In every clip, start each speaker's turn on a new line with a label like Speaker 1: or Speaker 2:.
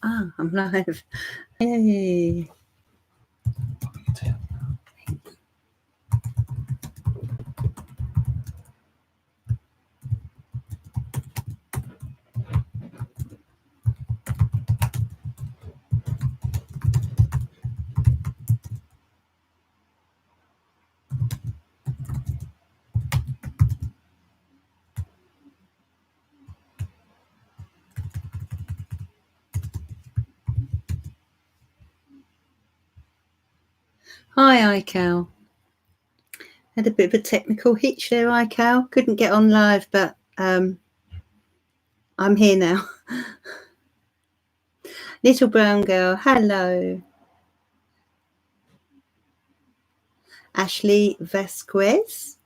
Speaker 1: Ah, I'm live. Yay. Hi, iCal. Had a bit of a technical hitch there, iCal. Couldn't get on live, but I'm here now. Little brown girl, hello. Ashley Vasquez,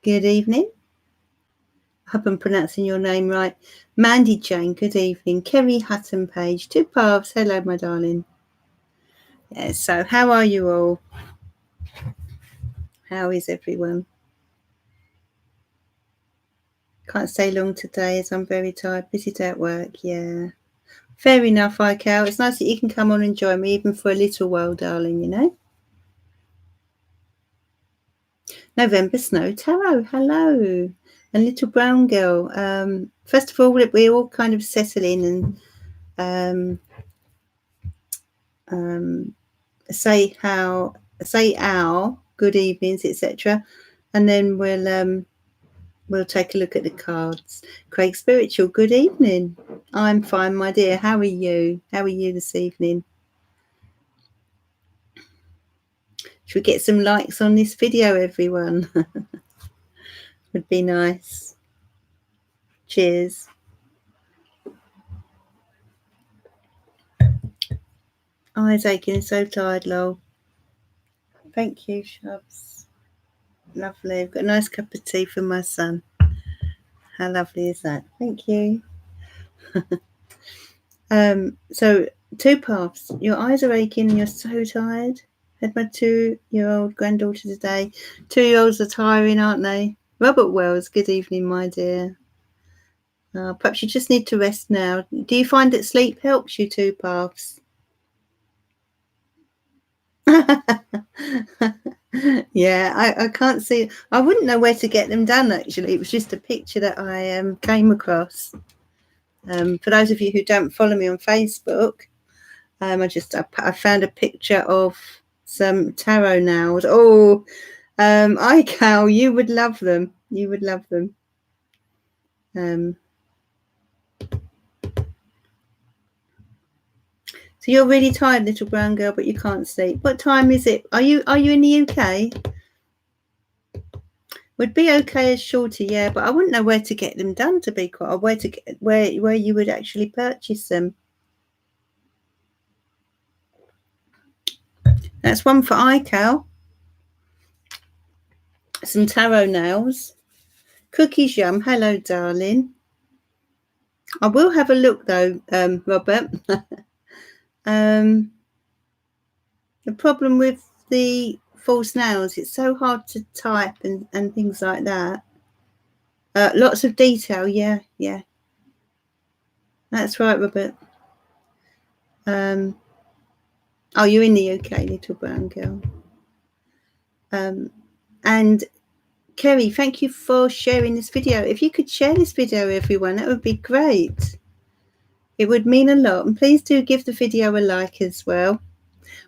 Speaker 1: good evening. I hope I'm pronouncing your name right. Mandy Jane, good evening. Kerry Hutton Page, two paths, hello, my darling. Yeah, so how are you all? How is everyone? Can't stay long today as I'm very tired. Busy day at work, yeah. Fair enough, iCal. It's nice that you can come on and join me even for a little while, darling, you know. November Snow Tarot, hello. And Little Brown Girl. First of all, we all kind of settle in and say our good evenings, etc. And then we'll take a look at the cards. Craig Spiritual, good evening. I'm fine, my dear. How are you? How are you this evening? Should we get some likes on this video, everyone? Would be nice. Cheers. Eyes aching, so tired, lol. Thank you, Shubs. Lovely. I've got a nice cup of tea for my son. How lovely is that? Thank you. So two paths. Your eyes are aching and you're so tired. Had my 2-year-old granddaughter today. 2-year-olds are tiring, aren't they? Robert Wells, good evening, my dear. Perhaps you just need to rest now. Do you find that sleep helps you, two paths? Yeah, I can't see. I wouldn't know where to get them done, actually. It was just a picture that I came across. For those of you who don't follow me on Facebook, I found a picture of some tarot nails. Oh, iCal, you would love them. You would love them. So you're really tired, little brown girl, but you can't sleep. What time is it? Are you in the UK? Would be okay as shorter, yeah, but I wouldn't know where to get them done, to be quite, or where you would actually purchase them. That's one for iCal. Some tarot nails. Cookies Yum, hello, darling. I will have a look though, Robert. The problem with the false nails, it's so hard to type and things like that. Lots of detail, yeah. That's right, Robert. Oh, you're in the UK, little brown girl. And Kerry, thank you for sharing this video. If you could share this video, everyone, that would be great. It would mean a lot. And please do give the video a like as well.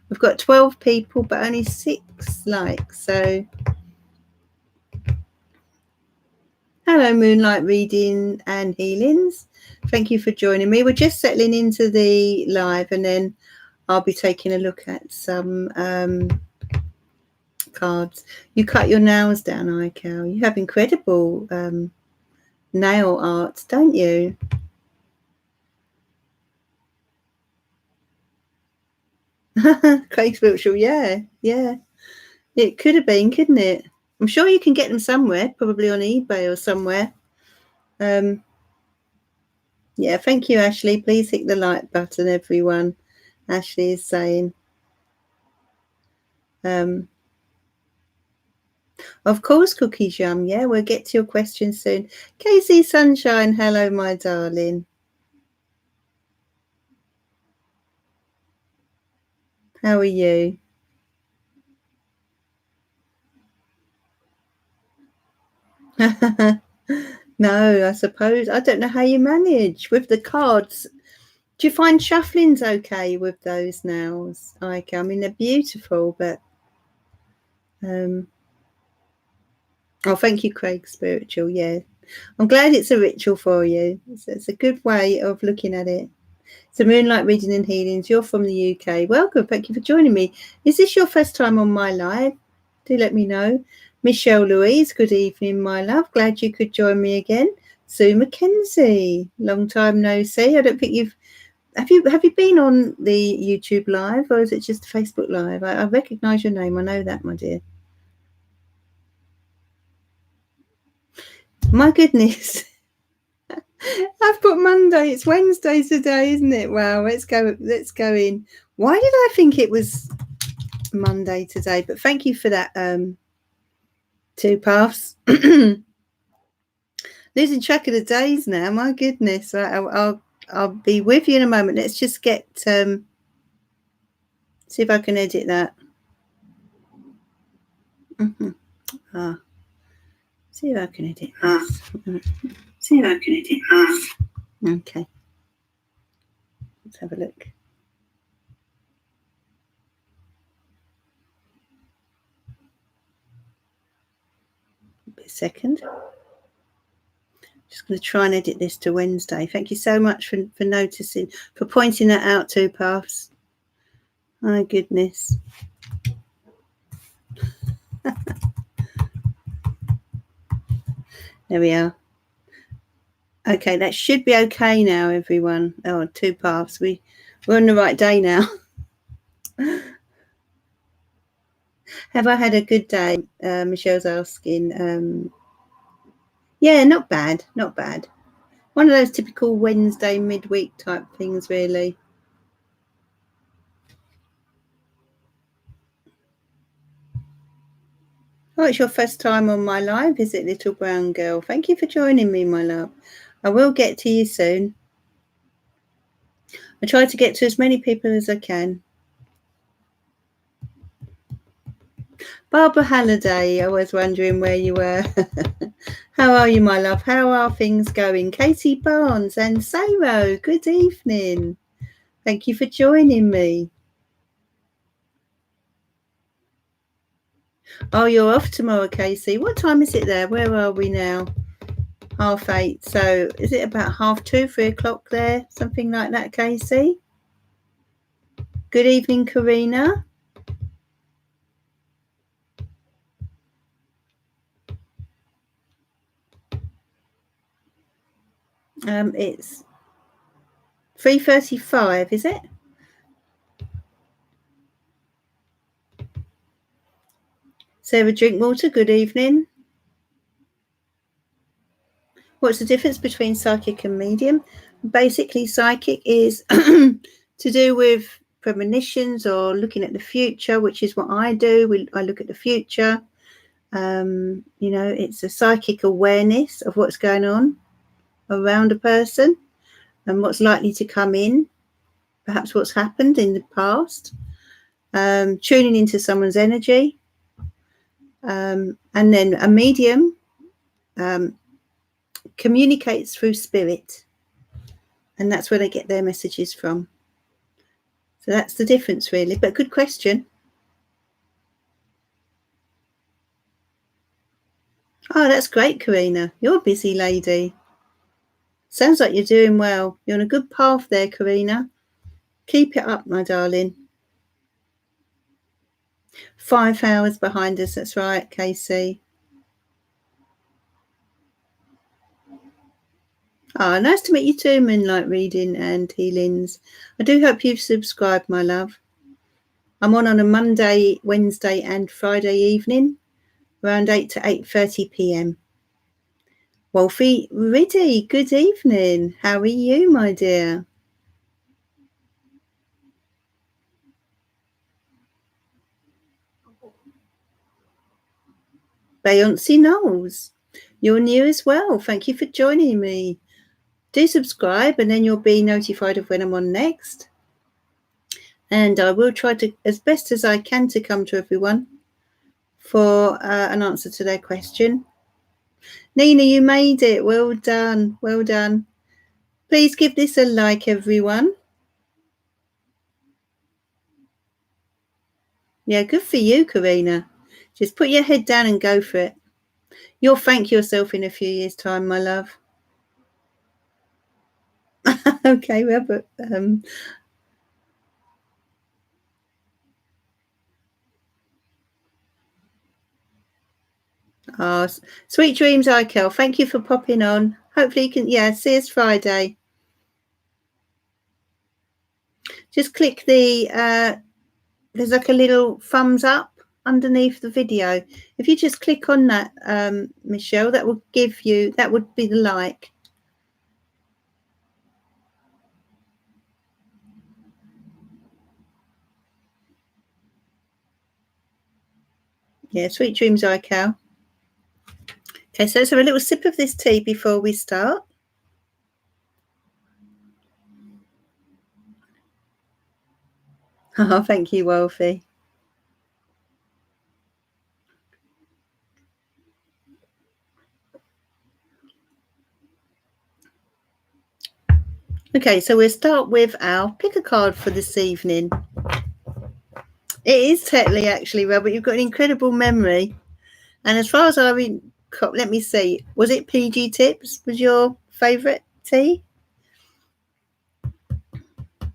Speaker 1: We've got 12 people, but only 6 likes. So, hello, Moonlight Reading and Healings. Thank you for joining me. We're just settling into the live, and then I'll be taking a look at some cards. You cut your nails down, iCal. You have incredible nail art, don't you? Craig's Wiltshire, yeah. It could have been, couldn't it? I'm sure you can get them somewhere, probably on eBay or somewhere. Yeah, thank you, Ashley. Please hit the like button, everyone. Ashley is saying. Of course, Cookies Yum. Yeah, we'll get to your question soon. Casey Sunshine, hello, my darling. How are you? No, I suppose. I don't know how you manage with the cards. Do you find shuffling's okay with those nails? Like, I mean, they're beautiful, but oh, thank you, Craig Spiritual. Yeah, I'm glad it's a ritual for you. It's a good way of looking at it. So, Moonlight Reading and Healings, you're from the UK. Welcome. Thank you for joining me. Is this your first time on my live? Do let me know. Michelle Louise, good evening, my love. Glad you could join me again. Sue Mackenzie, long time no see. I don't think you've have you been on the YouTube live, or is it just Facebook live? I recognise your name. I know that, my dear. My goodness. I've put Monday. It's Wednesday today, isn't it? Wow, let's go in. Why did I think it was Monday today? But thank you for that, Two Paths. Losing track of the days now. My goodness. I'll be with you in a moment. Let's just get see if I can edit that. See if I can edit this. See if I can edit this. Okay. Let's have a look. A second. Just going to try and edit this to Wednesday. Thank you so much for noticing, for pointing that out, Two Paths. My goodness. There we are. Okay, that should be okay now, everyone. Oh, Two Paths. We're on the right day now. Have I had a good day? Michelle's asking. Yeah, not bad. Not bad. One of those typical Wednesday midweek type things, really. Oh, it's your first time on my live, is it, little brown girl? Thank you for joining me, my love. I will get to you soon. I try to get to as many people as I can. Barbara Halliday, I was wondering where you were. How are you, my love? How are things going? Katie Barnes and Sayro, good evening. Thank you for joining me. Oh, you're off tomorrow, Casey. What time is it there? Where are we now? 8:30. So is it about 2:30, 3 o'clock there? Something like that, Casey? Good evening, Karina. It's 3:35, is it? Sarah Drinkwater, good evening. What's the difference between psychic and medium? Basically, psychic is to do with premonitions or looking at the future, which is what I do. I look at the future. It's a psychic awareness of what's going on around a person and what's likely to come in, perhaps what's happened in the past, tuning into someone's energy. And then a medium communicates through spirit, and that's where they get their messages from. So that's the difference, really. But good question. Oh, that's great, Karina. You're a busy lady. Sounds like you're doing well. You're on a good path there, Karina. Keep it up, my darling. 5 hours behind us. That's right, Casey. Ah, nice to meet you too, Moonlight Reading and Healings. I do hope you've subscribed, my love. I'm on a Monday, Wednesday and Friday evening, around 8 to 8:30 p.m. Wolfie Riddy, good evening. How are you, my dear? Beyonce Knowles, you're new as well. Thank you for joining me. Do subscribe and then you'll be notified of when I'm on next. And I will try to, as best as I can, to come to everyone for an answer to their question. Nina, you made it. Well done. Well done. Please give this a like, everyone. Yeah, good for you, Karina. Just put your head down and go for it. You'll thank yourself in a few years' time, my love. Okay, well, but oh, sweet dreams, Ikel. Thank you for popping on. Hopefully you can, see us Friday. Just click the, there's like a little thumbs up underneath the video. If you just click on that, Michelle, that will give you, that would be the like. Yeah, sweet dreams, Ikel. Okay, so let's have a little sip of this tea before we start. Oh, thank you, Wolfie. Okay, so we'll start with our pick a card for this evening. It is Tetley, actually, Robert. You've got an incredible memory. And as far as I mean, let me see. Was it PG Tips? Was your favourite tea?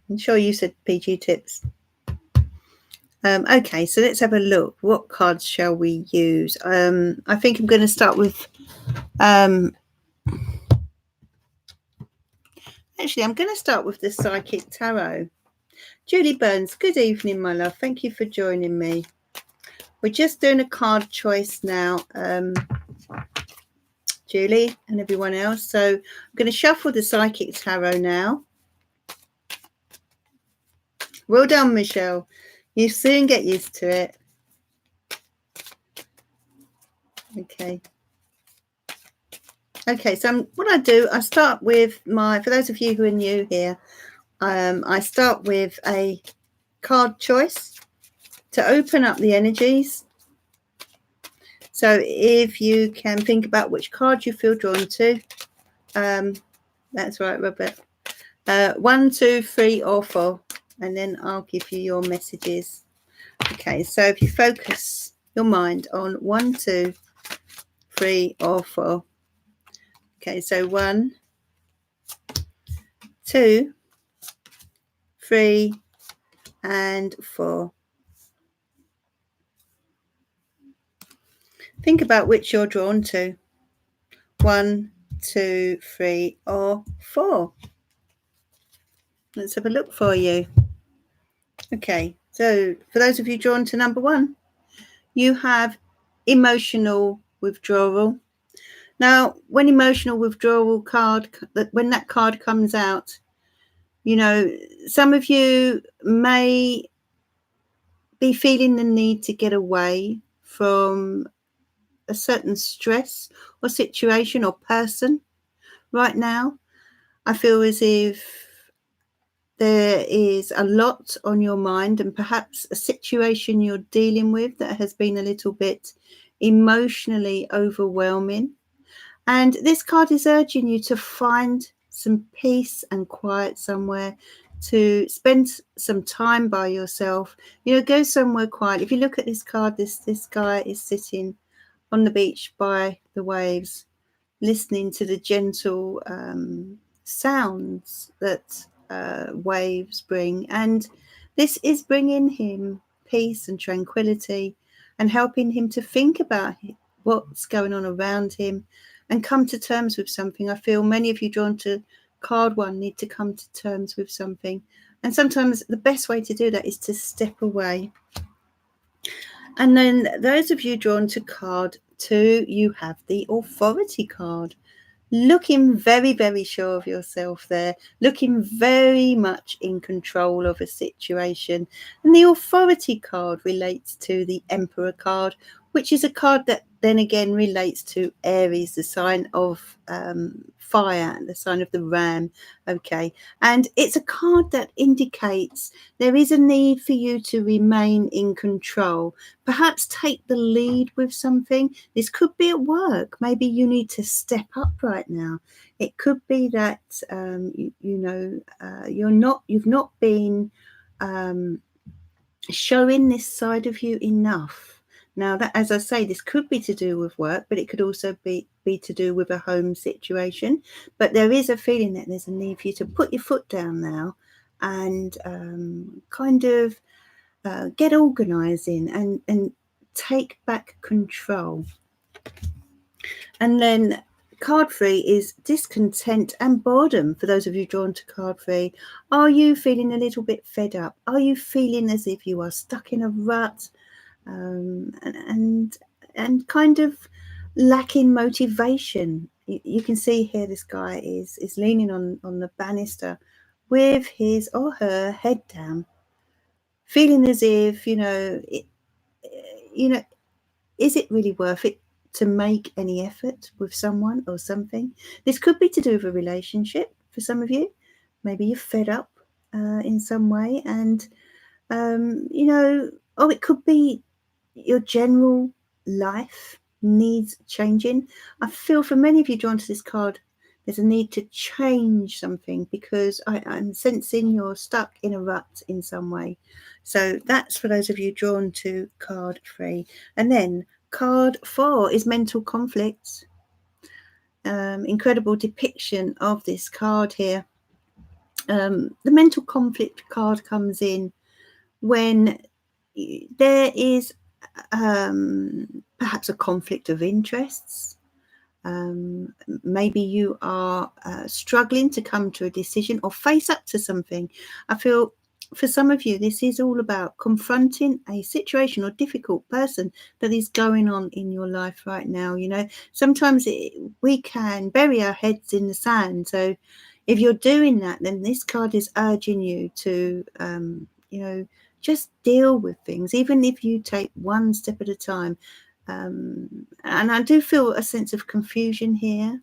Speaker 1: I'm sure you said PG Tips. Okay, so let's have a look. What cards shall we use? I think I'm going to start with. Actually, I'm going to start with the Psychic Tarot. Julie Burns, good evening, my love. Thank you for joining me. We're just doing a card choice now, Julie and everyone else. So I'm going to shuffle the Psychic Tarot now. Well done, Michelle. You soon get used to it. Okay. Okay, so what I do, I start with for those of you who are new here, I start with a card choice to open up the energies. So if you can think about which card you feel drawn to, that's right, Robert. 1, 2, 3, or 4, and then I'll give you your messages. Okay, so if you focus your mind on 1, 2, 3, or 4. Okay, so 1, 2, 3, and 4. Think about which you're drawn to. 1, 2, 3, or 4. Let's have a look for you. Okay, so for those of you drawn to number 1, you have emotional withdrawal. Now, when emotional withdrawal when that card comes out, some of you may be feeling the need to get away from a certain stress or situation or person right now. I feel as if there is a lot on your mind and perhaps a situation you're dealing with that has been a little bit emotionally overwhelming. And this card is urging you to find some peace and quiet somewhere, to spend some time by yourself, go somewhere quiet. If you look at this card, this guy is sitting on the beach by the waves, listening to the gentle sounds that waves bring. And this is bringing him peace and tranquility and helping him to think about what's going on around him and come to terms with something. I feel many of you drawn to card 1 need to come to terms with something. And sometimes the best way to do that is to step away. And then those of you drawn to card 2, you have the Authority card. Looking very, very sure of yourself there, looking very much in control of a situation. And the Authority card relates to the Emperor card, which is a card that then again relates to Aries, the sign of fire, the sign of the ram. Okay, and it's a card that indicates there is a need for you to remain in control, perhaps take the lead with something. This could be at work. Maybe you need to step up right now. It could be that you've not been showing this side of you enough. Now, that, as I say, this could be to do with work, but it could also be to do with a home situation. But there is a feeling that there's a need for you to put your foot down now and kind of get organising and take back control. And then card 3 is discontent and boredom. For those of you drawn to card 3, are you feeling a little bit fed up? Are you feeling as if you are stuck in a rut and kind of lacking motivation? You can see here this guy is leaning on the banister with his or her head down, feeling as if, is it really worth it to make any effort with someone or something? This could be to do with a relationship for some of you. Maybe you're fed up in some way, and it could be your general life needs changing. I feel for many of you drawn to this card, there's a need to change something because I'm sensing you're stuck in a rut in some way. So that's for those of you drawn to card 3. And then card 4 is mental conflicts. Incredible depiction of this card here. The mental conflict card comes in when there is perhaps a conflict of interests. Maybe you are struggling to come to a decision or face up to something. I feel for some of you, this is all about confronting a situation or difficult person that is going on in your life right now. Sometimes we can bury our heads in the sand. So if you're doing that, then this card is urging you to, just deal with things, even if you take one step at a time. And I do feel a sense of confusion here.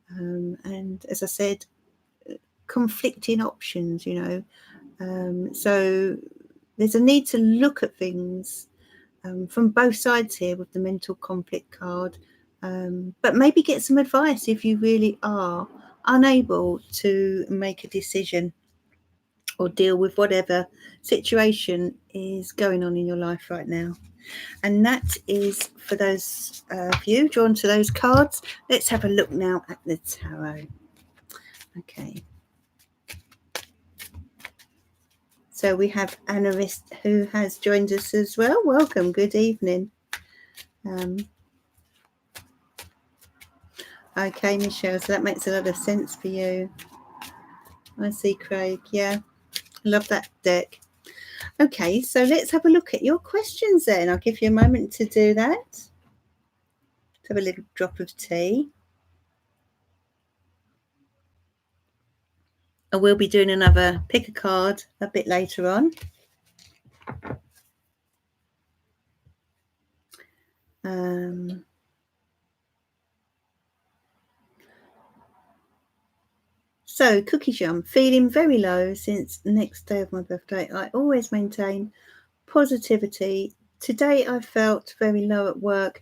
Speaker 1: And as I said, conflicting options, so there's a need to look at things from both sides here with the mental conflict card, but maybe get some advice if you really are unable to make a decision or deal with whatever situation is going on in your life right now. And that is for those of you drawn to those cards. Let's have a look now at the tarot. Okay. So we have Anarist who has joined us as well. Welcome. Good evening. Okay, Michelle. So that makes a lot of sense for you. I see Craig. Yeah. Love that deck. Okay, so let's have a look at your questions then. I'll give you a moment to do that. Let's have a little drop of tea. I will be doing another pick a card a bit later on. So, Cookie Jam, feeling very low since the next day of my birthday. I always maintain positivity. Today I felt very low at work.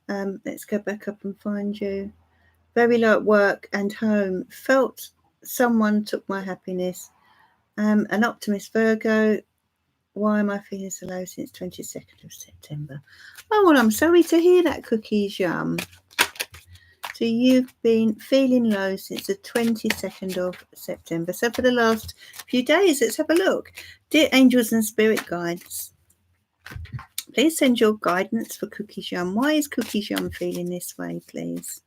Speaker 1: Let's go back up and find you. Very low at work and home. Felt someone took my happiness. An optimist Virgo. Why am I feeling so low since 22nd of September? Oh, well, I'm sorry to hear that, Cookie Jam. So you've been feeling low since the 22nd of September. So for the last few days, let's have a look. Dear angels and spirit guides, please send your guidance for Cookie Jam. Why is Cookie Jam feeling this way, please?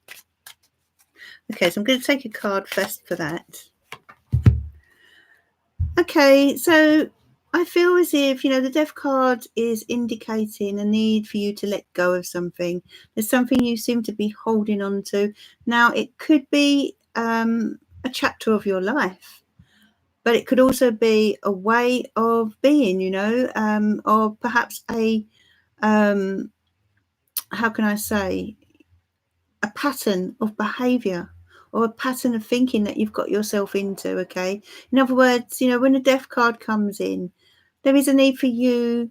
Speaker 1: Okay, so I'm going to take a card first for that. Okay, so I feel as if, the Death card is indicating a need for you to let go of something. There's something you seem to be holding on to. Now, it could be a chapter of your life, but it could also be a way of being, or perhaps a how can I say, a pattern of behavior or a pattern of thinking that you've got yourself into. Okay. In other words, when the death card comes in, there is a need for you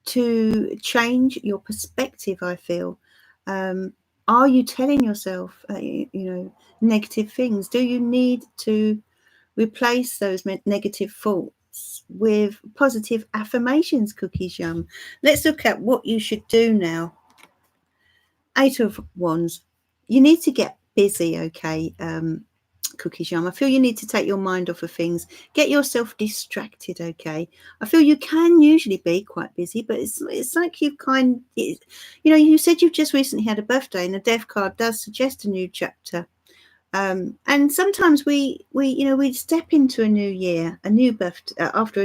Speaker 1: to change your perspective, I feel. Are you telling yourself, negative things? Do you need to replace those negative thoughts with positive affirmations, Cookies Yum? Let's look at what you should do now. 8 of Wands. You need to get busy, okay, Cookies Yum. I feel you need to take your mind off of things. Get yourself distracted, okay? I feel you can usually be quite busy, but it's like you you said you've just recently had a birthday, and the death card does suggest a new chapter. And sometimes we step into a new year, a new birthday after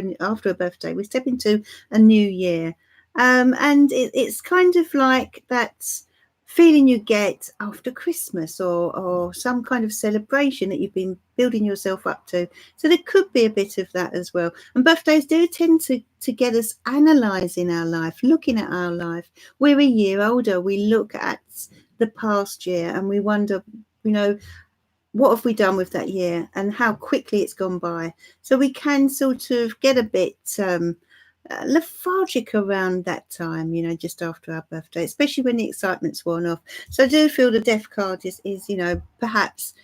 Speaker 1: a birthday. We step into a new year, and it's kind of like that feeling you get after Christmas or some kind of celebration that you've been building yourself up to. So there could be a bit of that as well. And birthdays do tend to get us analysing our life, looking at our life. We're a year older. We look at the past year and we wonder, what have we done with that year and how quickly it's gone by? So we can sort of get a bit lethargic around that time, just after our birthday, especially when the excitement's worn off. So I do feel the death card is perhaps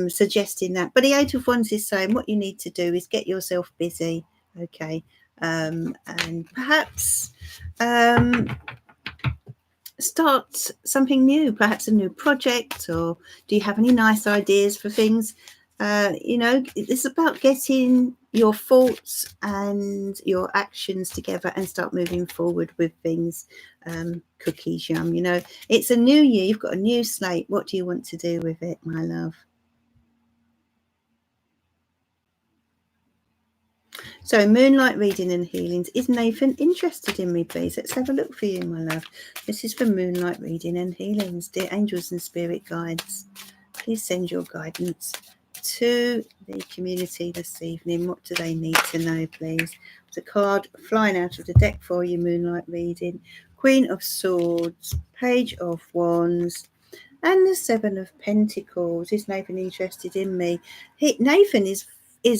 Speaker 1: suggesting that. But the 8 of Wands is saying what you need to do is get yourself busy, okay? And perhaps start something new, perhaps a new project, or do you have any nice ideas for things? It's about getting your thoughts and your actions together and start moving forward with things. Cookies Yum, it's a new year, you've got a new slate. What do you want to do with it, my love? So, moonlight reading and healings. Is Nathan interested in me, please? Let's have a look for you, my love. This is for moonlight reading and healings. Dear angels and spirit guides, please send your guidance to the community this evening. What do they need to know, please? There's a card flying out of the deck for you, moonlight reading. Queen of Swords, Page of Wands, and the 7 of Pentacles. Is Nathan interested in me? Nathan is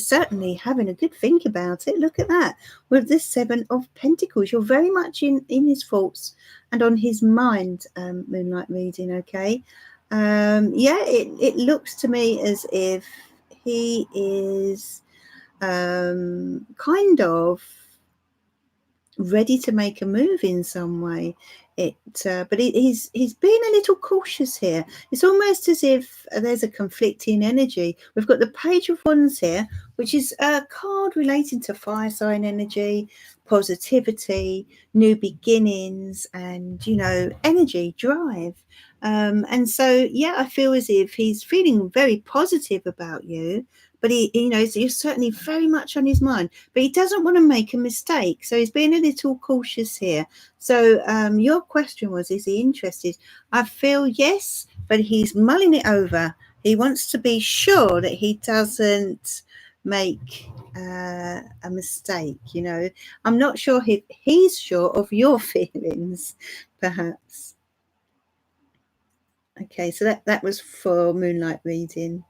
Speaker 1: certainly having a good think about it. Look at that. With this 7 of Pentacles, you're very much in his thoughts and on his mind, moonlight reading, okay? It looks to me as if he is kind of ready to make a move in some way. But he's being a little cautious here. It's almost as if there's a conflicting energy. We've got the Page of Wands here, which is a card relating to fire sign energy, positivity, new beginnings, and energy, drive. And so I feel as if he's feeling very positive about you. But you're certainly very much on his mind. But he doesn't want to make a mistake. So he's being a little cautious here. So your question was, is he interested? I feel yes, but he's mulling it over. He wants to be sure that he doesn't make a mistake. I'm not sure if he's sure of your feelings, perhaps. Okay, so that was for moonlight reading.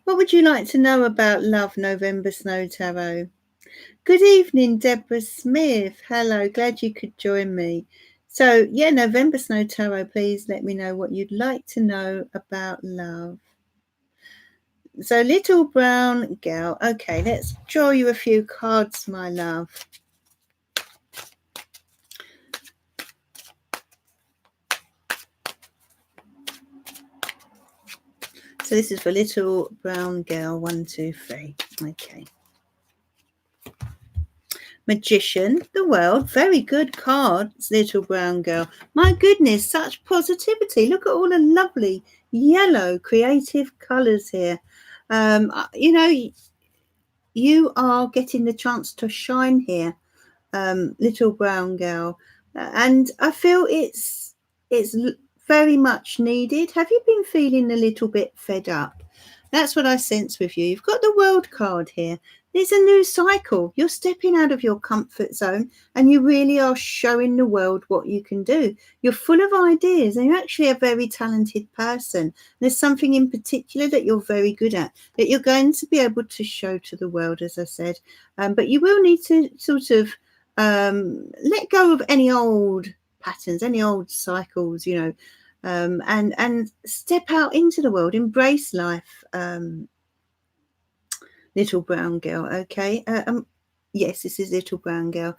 Speaker 1: What would you like to know about love, November Snow Tarot? Good evening, Deborah Smith. Hello, glad you could join me. So, November Snow Tarot, please let me know what you'd like to know about love. So, little brown girl. Okay, let's draw you a few cards, my love. So this is for little brown girl, 1, 2, 3. Okay. Magician, the World, very good cards, little brown girl. My goodness, such positivity. Look at all the lovely yellow creative colours here. You are getting the chance to shine here, little brown girl. And I feel it's very much needed. Have you been feeling a little bit fed up? That's what I sense with you. You've got the World card here. It's a new cycle. You're stepping out of your comfort zone and you really are showing the world what you can do. You're full of ideas and you're actually a very talented person. There's something in particular that you're very good at that you're going to be able to show to the world, as I said. But you will need to sort of let go of any old patterns, any old cycles, and step out into the world, embrace life. Little brown girl. Okay. Yes, this is little brown girl.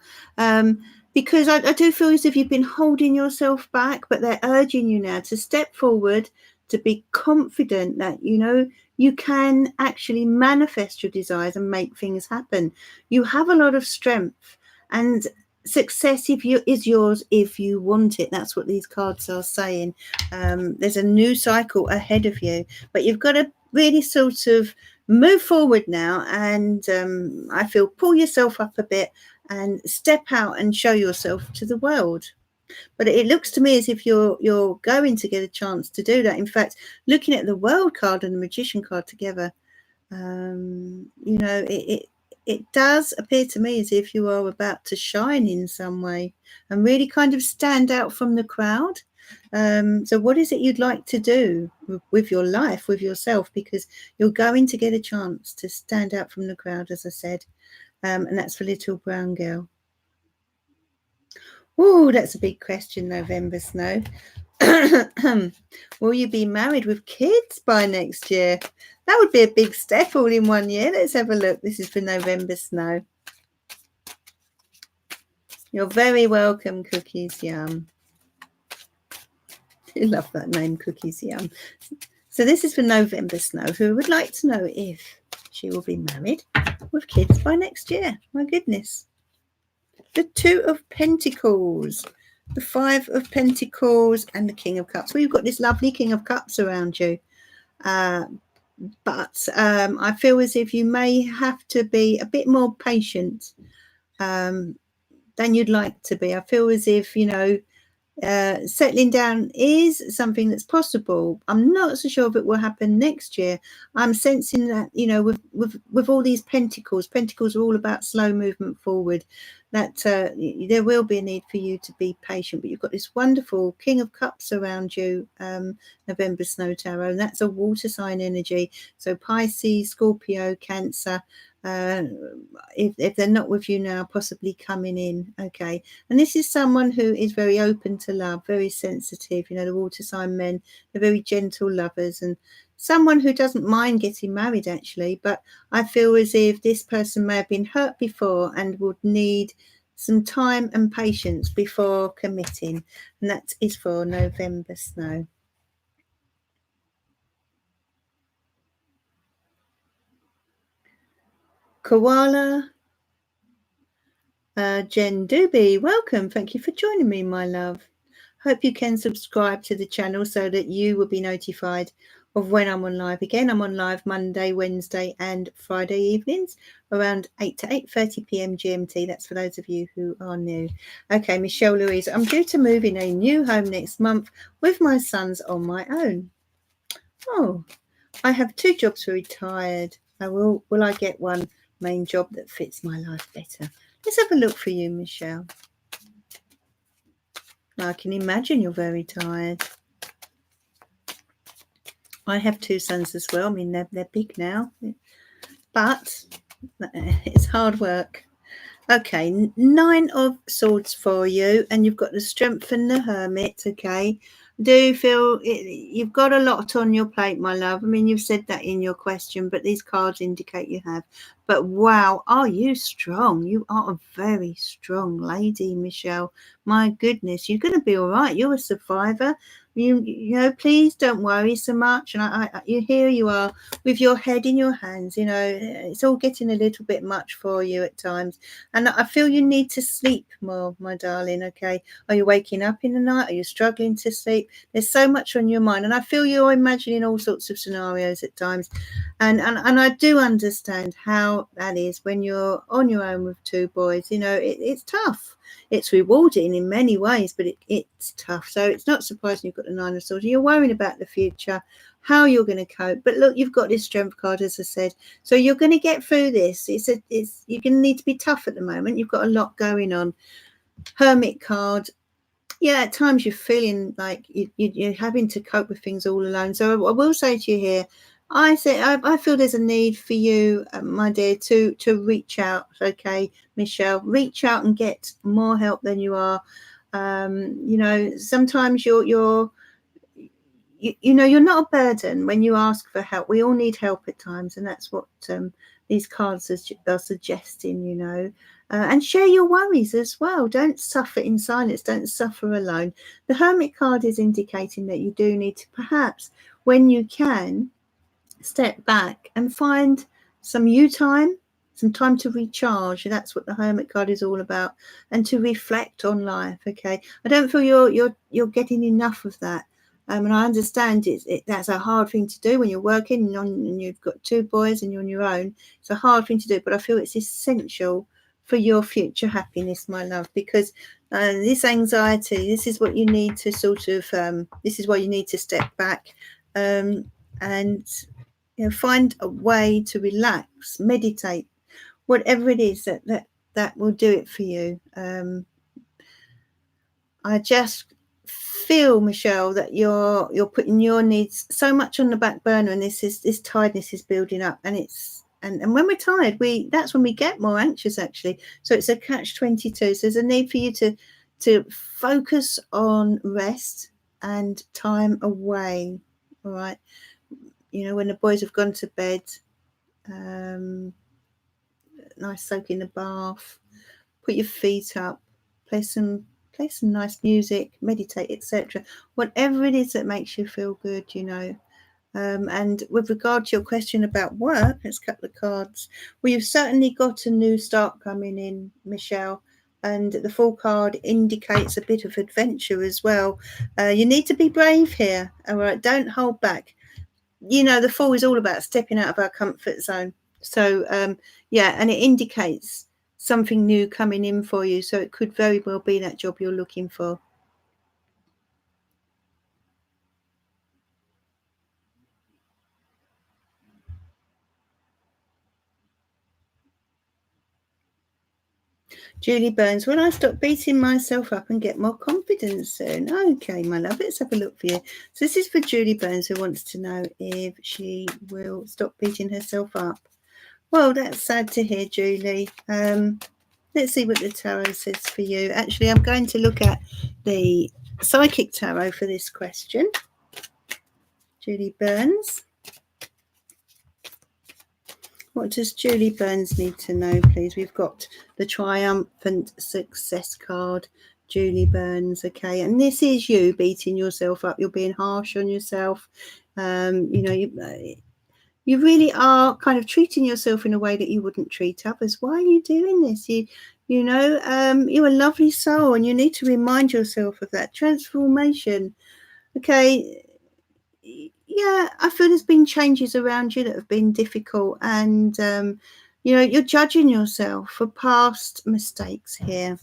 Speaker 1: Because I do feel as if you've been holding yourself back, but they're urging you now to step forward, to be confident that, you can actually manifest your desires and make things happen. You have a lot of strength, and success is yours if you want it. That's what these cards are saying. There's a new cycle ahead of you, but you've got to really sort of move forward now, and I feel pull yourself up a bit and step out and show yourself to the world. But it looks to me as if you're going to get a chance to do that. In fact, looking at the World card and the Magician card together, it does appear to me as if you are about to shine in some way and really kind of stand out from the crowd. So what is it you'd like to do with your life, with yourself? Because you're going to get a chance to stand out from the crowd, as I said. And that's for little brown girl. Oh, that's a big question, November Snow. Will you be married with kids by next year? That would be a big step all in one year. Let's have a look. This is for November Snow. You're very welcome, Cookies Yum. I love that name, Cookies Yum. So this is for November Snow, who would like to know if she will be married with kids by next year. My goodness. The Two of Pentacles, the Five of Pentacles, and the King of Cups. Well, you've got this lovely King of Cups around you. But I feel as if you may have to be a bit more patient than you'd like to be. I feel as if, settling down is something that's possible. I'm not so sure if it will happen next year. I'm sensing that, with all these pentacles are all about slow movement forward, that there will be a need for you to be patient. But you've got this wonderful King of Cups around you, November Snow Tarot, and that's a water sign energy. So Pisces, Scorpio, Cancer, if they're not with you now, possibly coming in. Okay. And this is someone who is very open to love, very sensitive. The water sign men, they're very gentle lovers, and someone who doesn't mind getting married, actually. But I feel as if this person may have been hurt before and would need some time and patience before committing. And that is for November Snow. Koala, Jen Doobie, welcome. Thank you for joining me, my love. Hope you can subscribe to the channel so that you will be notified of when I'm on live again. I'm on live Monday, Wednesday and Friday evenings around 8 to 8:30 p.m. GMT. That's for those of you who are new. Okay, Michelle Louise, I'm due to move in a new home next month with my sons on my own. Oh, I have 2 jobs for retired. Will I get one main job that fits my life better? Let's have a look for you, Michelle. I can imagine you're very tired. I have 2 sons as well. I mean, they're big now, but it's hard work. Okay, 9 of Swords for you, and you've got the Strength and the Hermit. Okay, I do feel you've got a lot on your plate, my love. I mean, you've said that in your question, but these cards indicate you have. But wow, are you strong? You are a very strong lady, Michelle. My goodness, you're going to be all right. You're a survivor. Please don't worry so much. And here you are with your head in your hands. It's all getting a little bit much for you at times. And I feel you need to sleep more, my darling, okay? Are you waking up in the night? Are you struggling to sleep? There's so much on your mind. And I feel you're imagining all sorts of scenarios at times. And I do understand how that is when you're on your own with 2 boys. It's tough. It's rewarding in many ways, but it's tough. So it's not surprising you've got the 9 of Swords. You're worrying about the future. how you're going to cope. But look, you've got this strength card, as I said, so you're going to get through this. You're going to need to be tough at the moment. You've got a lot going on. Hermit card. Yeah, at times you're feeling like you're having to cope with things all alone. So I will say to you here, I feel there's a need for you, my dear, to reach out. Okay, Michelle, reach out and get more help than you are. Sometimes you're not a burden when you ask for help. We all need help at times, and that's what these cards are suggesting. And share your worries as well. Don't suffer in silence. Don't suffer alone. The Hermit card is indicating that you do need to, perhaps when you can, step back and find some you time, some time to recharge. That's what the Hermit card is all about, and to reflect on life. Okay, I don't feel you're getting enough of that. And I understand that's a hard thing to do when you're working and you've got 2 boys and you're on your own. It's a hard thing to do, but I feel it's essential for your future happiness, my love, because this anxiety, this is what you need to this is why you need to step back and find a way to relax, meditate, whatever it is that will do it for you. I just feel, Michelle, that you're putting your needs so much on the back burner, and this tiredness is building up, and and when we're tired, that's when we get more anxious, actually. So it's a catch-22. So there's a need for you to focus on rest and time away. All right. When the boys have gone to bed, nice soak in the bath, put your feet up, play some nice music, meditate, etc. Whatever it is that makes you feel good, and with regard to your question about work, there's a couple of cards. Well, you've certainly got a new start coming in, Michelle, and the Fool card indicates a bit of adventure as well. You need to be brave here. All right, don't hold back. The Fool is all about stepping out of our comfort zone. So and it indicates something new coming in for you. So it could very well be that job you're looking for. Julie Burns, will I stop beating myself up and get more confidence soon? Okay, my love, let's have a look for you. So this is for Julie Burns, who wants to know if she will stop beating herself up. Well, that's sad to hear, Julie. Let's see what the tarot says for you. Actually, I'm going to look at the psychic tarot for this question. Julie Burns. What does Julie Burns need to know, please? We've got the triumphant success card, Julie Burns. Okay, and this is you beating yourself up. You're being harsh on yourself. You really are kind of treating yourself in a way that you wouldn't treat others. Why are you doing this? You're a lovely soul, and you need to remind yourself of that transformation. Okay. Yeah, I feel there's been changes around you that have been difficult, and you're judging yourself for past mistakes here.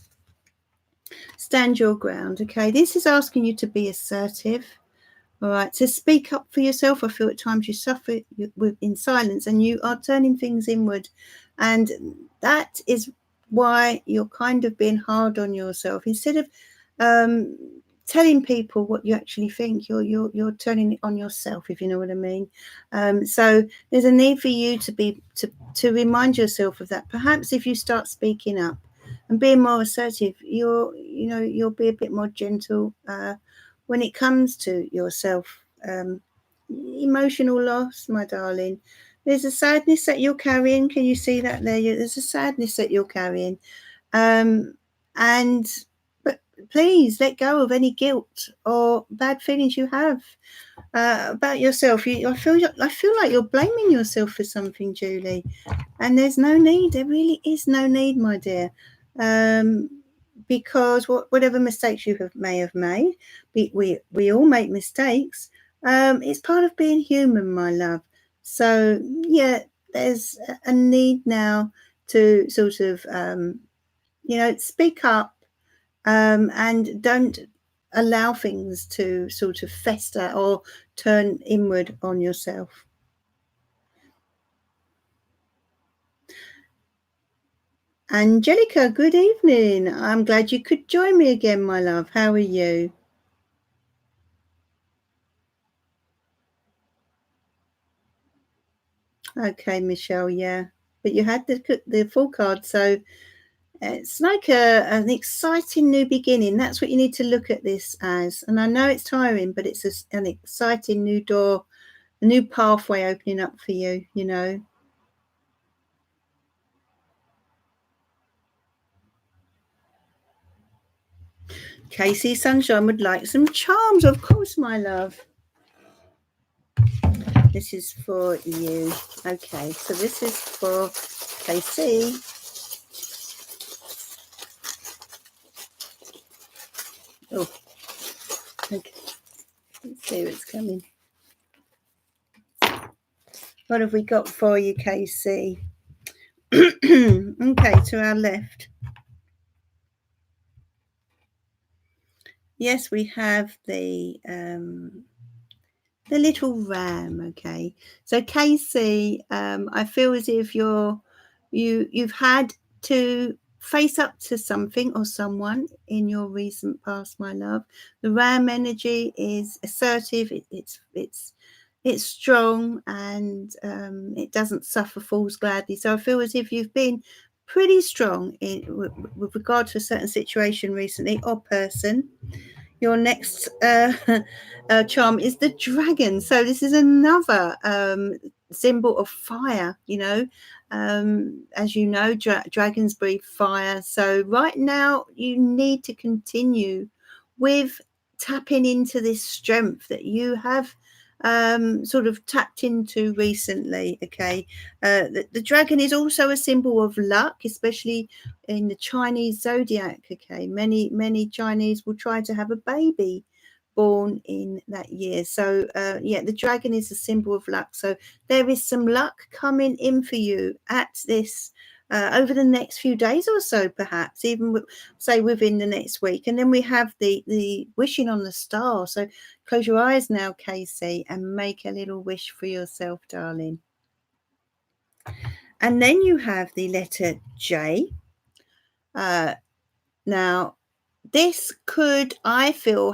Speaker 1: Stand your ground. Okay, this is asking you to be assertive. All right, to speak up for yourself. I feel at times you suffer in silence, and you are turning things inward, and that is why you're kind of being hard on yourself. Instead of telling people what you actually think, you're turning it on yourself, if you know what I mean. So there's a need for you to remind yourself of that. Perhaps if you start speaking up and being more assertive, you'll be a bit more gentle when it comes to yourself. Emotional loss, my darling. There's a sadness that you're carrying. Can you see that there? There's a sadness that you're carrying, but please let go of any guilt or bad feelings you have about yourself. I feel like you're blaming yourself for something, Julie, and there's no need. There really is no need, my dear, because whatever mistakes you may have made, we all make mistakes. It's part of being human, my love. So yeah, there's a need now to sort of speak up. And don't allow things to sort of fester or turn inward on yourself. Angelica, good evening. I'm glad you could join me again, my love. How are you? Okay, Michelle, yeah. But you had the full card, so it's like an exciting new beginning. That's what you need to look at this as. And I know it's tiring, but it's an exciting new door, a new pathway opening up for you, you know. Casey Sunshine would like some charms, of course, my love. This is for you. Okay, so this is for Casey. Oh, okay. Let's see what's coming. What have we got for you, Casey? Okay, to our left. Yes, we have the little ram. Okay, so Casey, I feel as if you've had to face up to something or someone in your recent past, my love. The ram energy is assertive. It's strong, and it doesn't suffer fools gladly. So I feel as if you've been pretty strong with regard to a certain situation recently or person. Your next charm is the dragon. So this is another symbol of fire. As you know, dragons breathe fire. So right now, you need to continue with tapping into this strength that you have sort of tapped into recently. Okay, the dragon is also a symbol of luck, especially in the Chinese zodiac. Okay, many Chinese will try to have a baby born in that year. So yeah, the dragon is a symbol of luck. So there is some luck coming in for you at this over the next few days or so, perhaps even say within the next week. And then we have the wishing on the star. So close your eyes now, Casey, and make a little wish for yourself, darling. And then you have the letter J. Now, this could, I feel,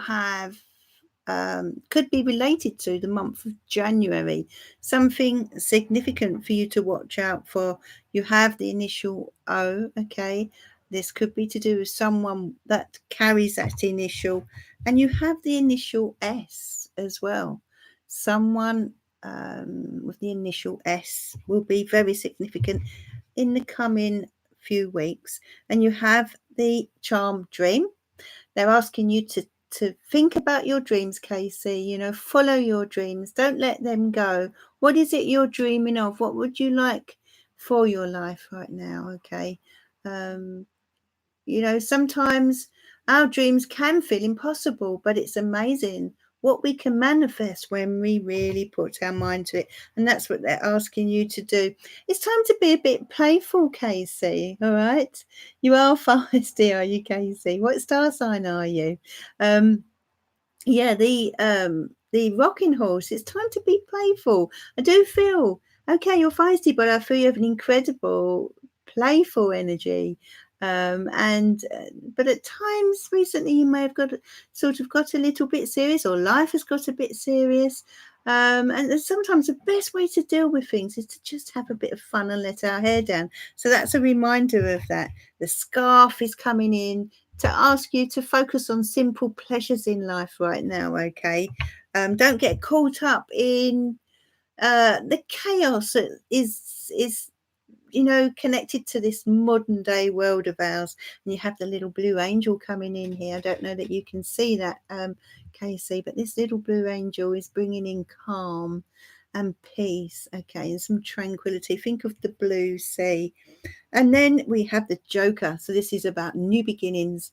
Speaker 1: could be related to the month of January, something significant for you to watch out for. You have the initial O, okay? This could be to do with someone that carries that initial, and you have the initial S as well. Someone with the initial S will be very significant in the coming few weeks. And you have the charm dream. They're asking you to think about your dreams, Casey. Follow your dreams. Don't let them go. What is it you're dreaming of? What would you like for your life right now? Okay. Sometimes our dreams can feel impossible, but it's amazing what we can manifest when we really put our mind to it. And that's what they're asking you to do. It's time to be a bit playful, Casey. All right. You are feisty, are you, Casey? What star sign are you? Yeah, the rocking horse. It's time to be playful. I do feel okay, you're feisty, but I feel you have an incredible playful energy. But at times recently you may have got a little bit serious, or life has got a bit serious. And sometimes the best way to deal with things is to just have a bit of fun and let our hair down. So that's a reminder of that. The scarf is coming in to ask you to focus on simple pleasures in life right now. Okay, don't get caught up in the chaos that is connected to this modern day world of ours. And you have the little blue angel coming in here. I don't know that you can see that, Casey, but this little blue angel is bringing in calm and peace, okay, and some tranquility. Think of the blue sea. And then we have the Joker. So this is about new beginnings.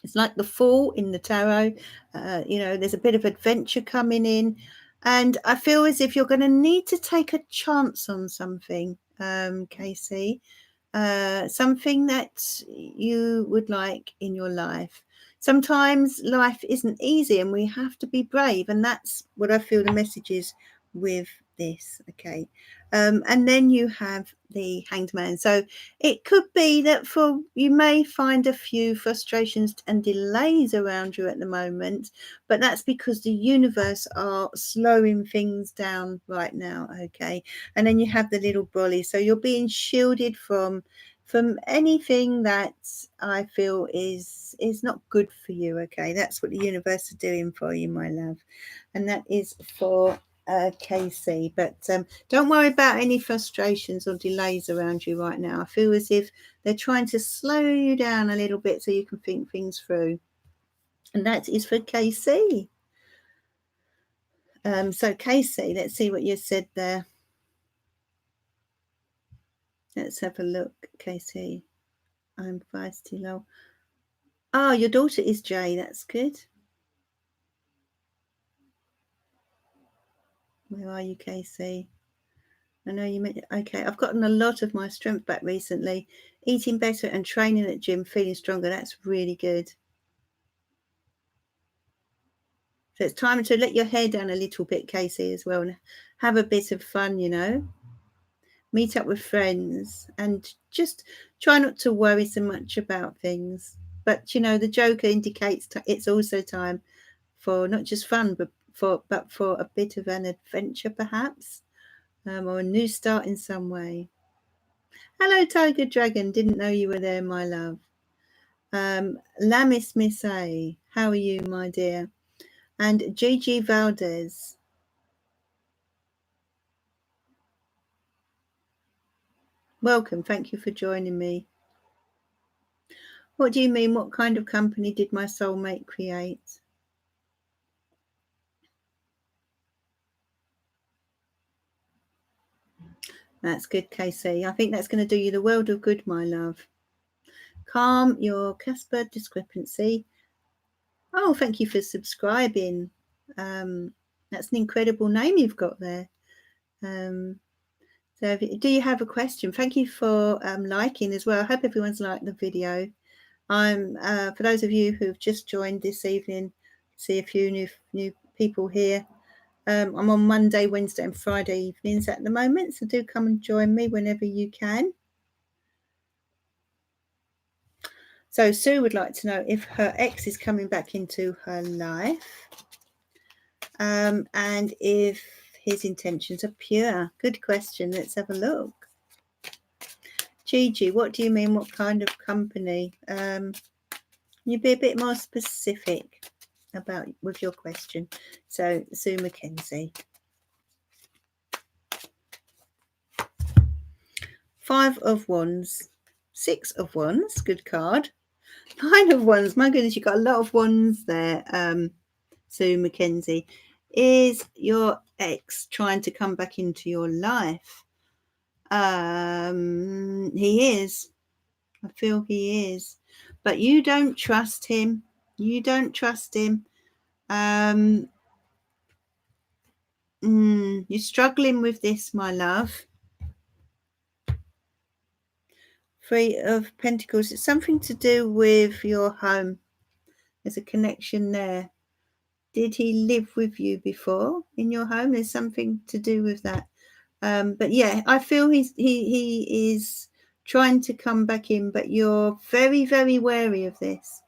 Speaker 1: It's like the Fool in the tarot. There's a bit of adventure coming in. And I feel as if you're going to need to take a chance on something, Casey. Something that you would like in your life. sometimes life isn't easy and we have to be brave, and that's what I feel the message is with this. Okay. And then you have the Hanged Man. So it could be that for you may find a few frustrations and delays around you at the moment, but that's because the universe are slowing things down right now. Okay. And then you have the little brolly, so you're being shielded from anything that I feel is not good for you. Okay, that's what the universe is doing for you, my love, and that is for Casey. But don't worry about any frustrations or delays around you right now. I feel as if they're trying to slow you down a little bit so you can think things through, and that is for Casey. So Casey, let's see what you said there. Let's have a look, Casey. I'm feisty low. Oh, your daughter is Jay. That's good. Where are you, Casey? I know you meant, okay. I've gotten a lot of my strength back recently. Eating better and training at gym, feeling stronger. That's really good. So it's time to let your hair down a little bit, Casey, as well, and have a bit of fun, you know. Meet up with friends and just try not to worry so much about things. But you know, the Joker indicates it's also time for not just fun, but for a bit of an adventure, perhaps, or a new start in some way. Hello, Tiger Dragon. Didn't know you were there, my love. Lamis Missay, how are you, my dear? And Gigi Valdez. Welcome. Thank you for joining me. What do you mean? What kind of company did my soulmate create? That's good, Casey. I think that's going to do you the world of good, my love. Calm your Casper discrepancy. Oh, thank you for subscribing. That's an incredible name you've got there. So do you have a question? Thank you for liking as well. I hope everyone's liked the video. I'm for those of you who've just joined this evening, see a few new people here. I'm on Monday, Wednesday and Friday evenings at the moment, so do come and join me whenever you can. So Sue would like to know if her ex is coming back into her life, and if his intentions are pure. Good question. Let's have a look. Gigi, what do you mean? What kind of company? You be a bit more specific about with your question. So Sue Mackenzie. 5 of Wands, 6 of Wands, good card. 9 of Wands, my goodness, you've got a lot of wands there, Sue Mackenzie. Is your ex trying to come back into your life? He is. I feel he is. But you don't trust him. You don't trust him. You're struggling with this, my love. 3 of Pentacles. It's something to do with your home. There's a connection there. Did he live with you before in your home? There's something to do with that. But yeah, I feel he is trying to come back in, but you're very, very wary of this.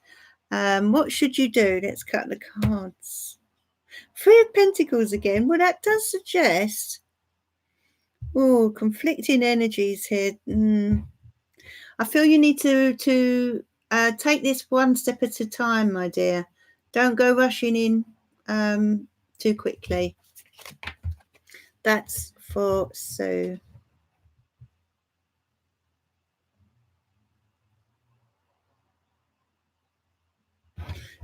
Speaker 1: What should you do? Let's cut the cards. 3 of Pentacles again. Well, that does suggest conflicting energies here. I feel you need to take this one step at a time, my dear. Don't go rushing in too quickly. That's for Sue.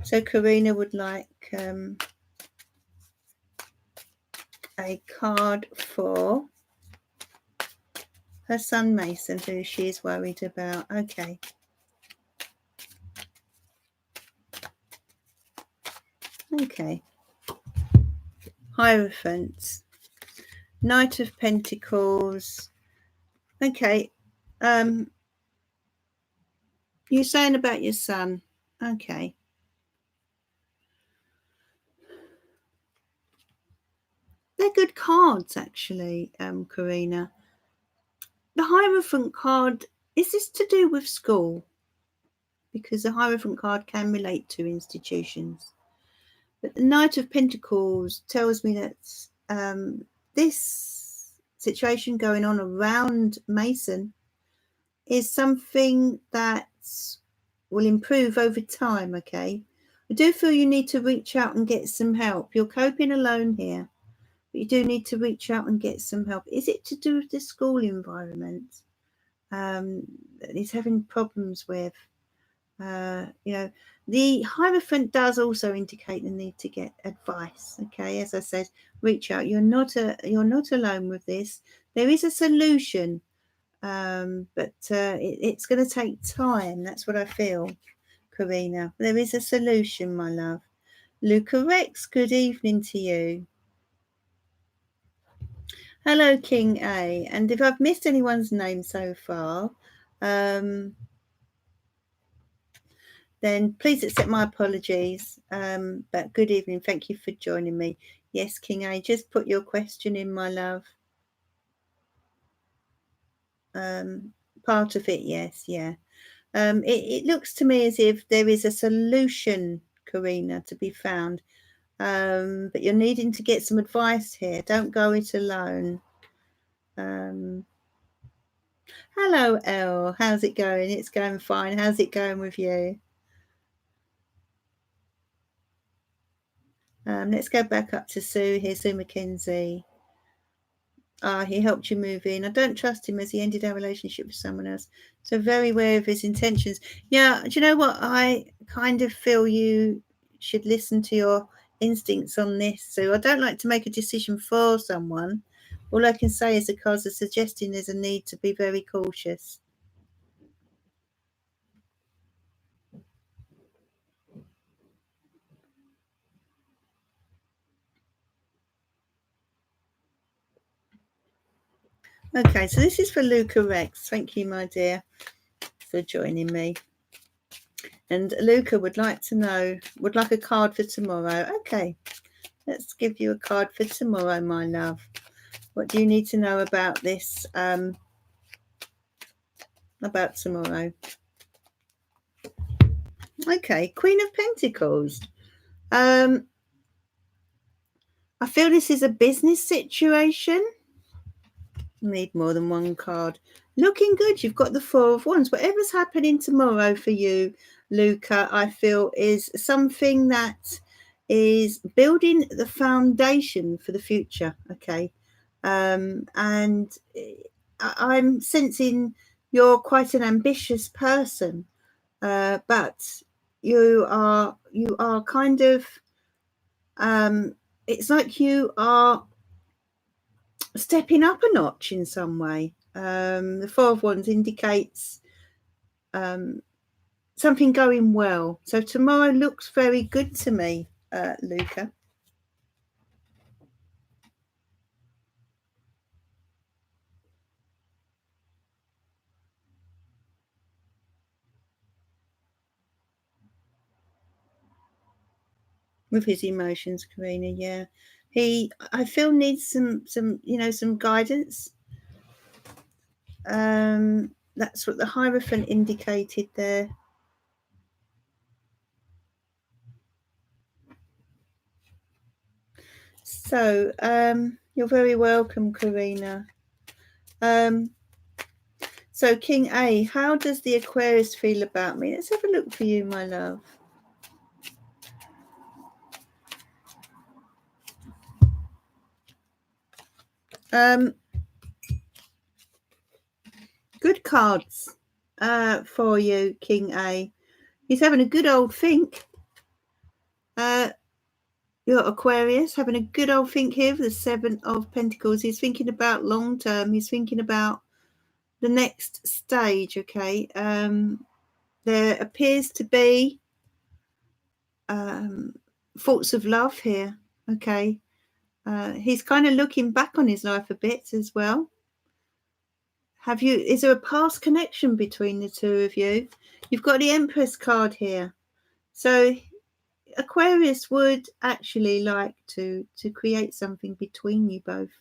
Speaker 1: So Karina would like a card for her son Mason, who she is worried about. Okay. Okay. Hierophant. Knight of Pentacles. Okay. You're saying about your son. Okay. they're good cards, actually, Karina. The Hierophant card, is this to do with school? Because the Hierophant card can relate to institutions. But the Knight of Pentacles tells me that this situation going on around Mason is something that will improve over time, okay? I do feel you need to reach out and get some help. You're coping alone here, but you do need to reach out and get some help. Is it to do with the school environment that he's having problems with? You know, the Hierophant does also indicate the need to get advice. Okay, as I said, reach out. You're not alone with this. There is a solution, but it's going to take time. That's what I feel, Karina. There is a solution, my love. Luca Rex, good evening to you. Hello, King A. And if I've missed anyone's name so far, then please accept my apologies. But good evening. Thank you for joining me. Yes, King A, just put your question in, my love. Part of it, yes, yeah. It looks to me as if there is a solution, Karina, to be found. But you're needing to get some advice here. Don't go it alone. Hello, Elle. How's it going? It's going fine. How's it going with you? Let's go back up to Sue here, Sue McKenzie. He helped you move in. I don't trust him as he ended our relationship with someone else. So very aware of his intentions. Yeah, do you know what? I kind of feel you should listen to your instincts on this. So I don't like to make a decision for someone. All I can say is the cards are suggesting there's a need to be very cautious. Okay, so this is for Luca Rex. Thank you, my dear, for joining me. And Luca would like a card for tomorrow. Okay, let's give you a card for tomorrow, my love. What do you need to know about this? About tomorrow. Okay, Queen of Pentacles. I feel this is a business situation. Need more than one card. Looking good. You've got the Four of Wands. Whatever's happening tomorrow for you, Luca, I feel is something that is building the foundation for the future. Okay. And I'm sensing you're quite an ambitious person, but you are kind of it's like you are stepping up a notch in some way. The Four of Wands indicates something going well. So tomorrow looks very good to me, Luca. With his emotions, Karina, yeah. I feel needs some guidance. That's what the Hierophant indicated there. So, you're very welcome, Karina. So, King A, how does the Aquarius feel about me? Let's have a look for you, my love. Good cards for you, King A. He's having a good old think. Your Aquarius having a good old think here with the Seven of Pentacles. He's thinking about long term. He's thinking about the next stage. Okay. There appears to be thoughts of love here. Okay. He's kind of looking back on his life a bit as well. Is there a past connection between the two of you? You've got the Empress card here. So Aquarius would actually like to create something between you both.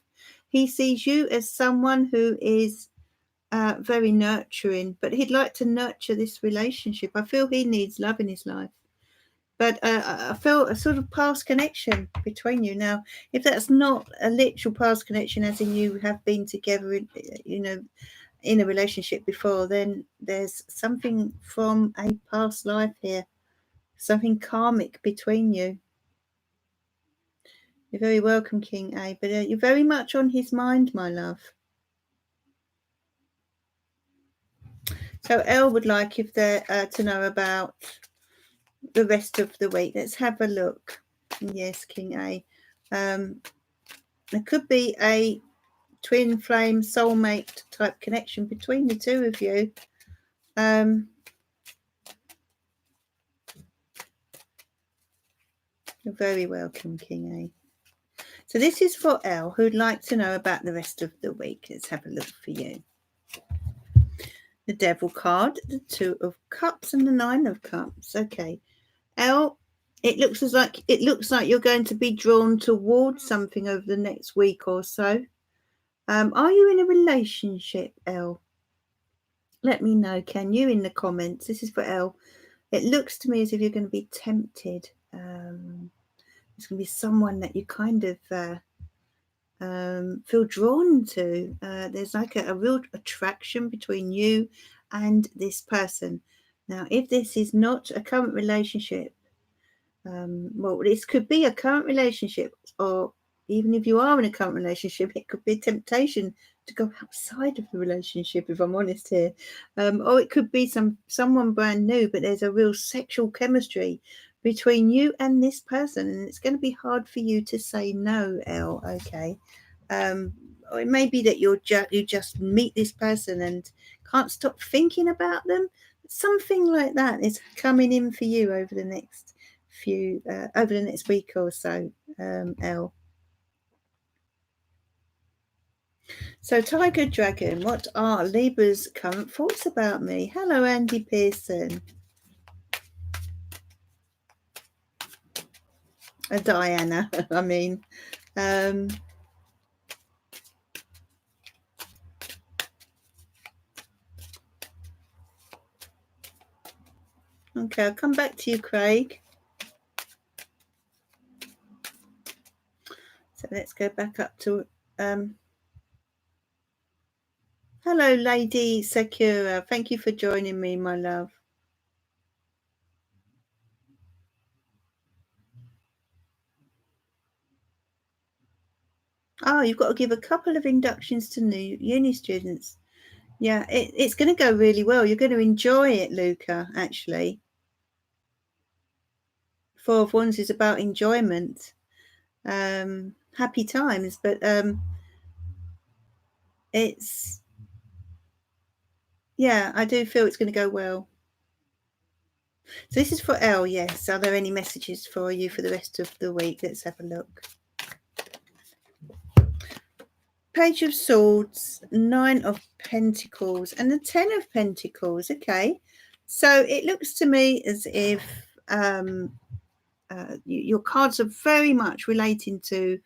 Speaker 1: He sees you as someone who is very nurturing, but he'd like to nurture this relationship. I feel he needs love in his life, but I feel a sort of past connection between you. Now, if that's not a literal past connection, as in you have been together, in a relationship before, then there's something from a past life here, something karmic between you. You're very welcome, King A, but you're very much on his mind, my love. So Elle would like if they're to know about the rest of the week. Let's have a look. Yes, King A. There could be a twin flame soulmate type connection between the two of you. You're very welcome, King A. So this is for Elle, who'd like to know about the rest of the week. Let's have a look for you. The Devil card, the Two of Cups, and the Nine of Cups. Okay, Elle, it looks like you're going to be drawn towards something over the next week or so. Are you in a relationship, Elle? Let me know, can you, in the comments. This is for Elle. It looks to me as if you're going to be tempted. There's going to be someone that you kind of feel drawn to. There's like a real attraction between you and this person. Now, if this is not a current relationship, well, this could be a current relationship, or even if you are in a current relationship, it could be a temptation to go outside of the relationship, if I'm honest here. Or it could be someone brand new, but there's a real sexual chemistry between you and this person, and it's going to be hard for you to say no, Elle. Okay. Or it may be that you just meet this person and can't stop thinking about them. Something like that is coming in for you over the next week or so, Elle. So, Tiger Dragon, what are Libra's current thoughts about me? Hello, Andy Pearson. Diana, I mean. Okay, I'll come back to you, Craig. So let's go back up to hello, Lady Sakura. Thank you for joining me, my love. Oh, you've got to give a couple of inductions to new uni students. Yeah, it's going to go really well. You're going to enjoy it, Luca, actually. Four of Wands is about enjoyment, happy times, but it's, yeah, I do feel it's going to go well. So this is for Elle, yes. Are there any messages for you for the rest of the week? Let's have a look. Page of Swords, Nine of Pentacles, and the Ten of Pentacles. Okay, so it looks to me as if your cards are very much relating to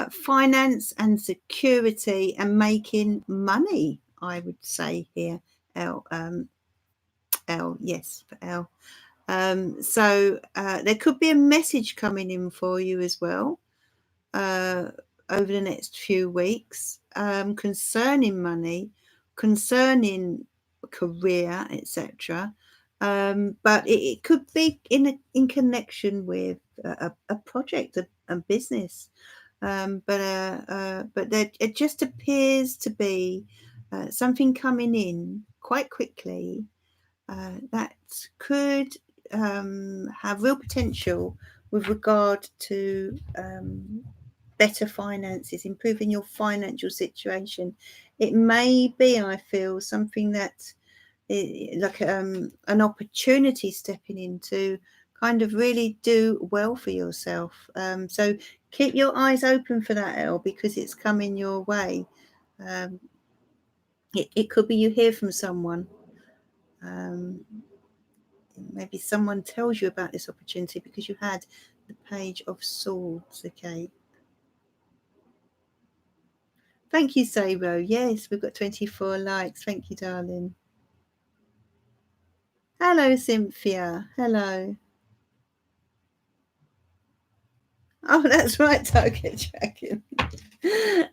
Speaker 1: finance and security and making money, I would say here, Elle. Yes, for Elle. So there could be a message coming in for you as well over the next few weeks concerning money, concerning career, etc. But it could be in connection with a project, a business. But there, it just appears to be something coming in quite quickly that could have real potential with regard to better finances, improving your financial situation. It may be, I feel, something that like an opportunity stepping into kind of really do well for yourself. So keep your eyes open for that, Elle, because it's coming your way. It could be you hear from someone. maybe someone tells you about this opportunity because you had the Page of Swords. Okay. Thank you, Sabo. Yes, we've got 24 likes. Thank you, darling. Hello, Cynthia. Hello. Oh, that's right, Target Dragon.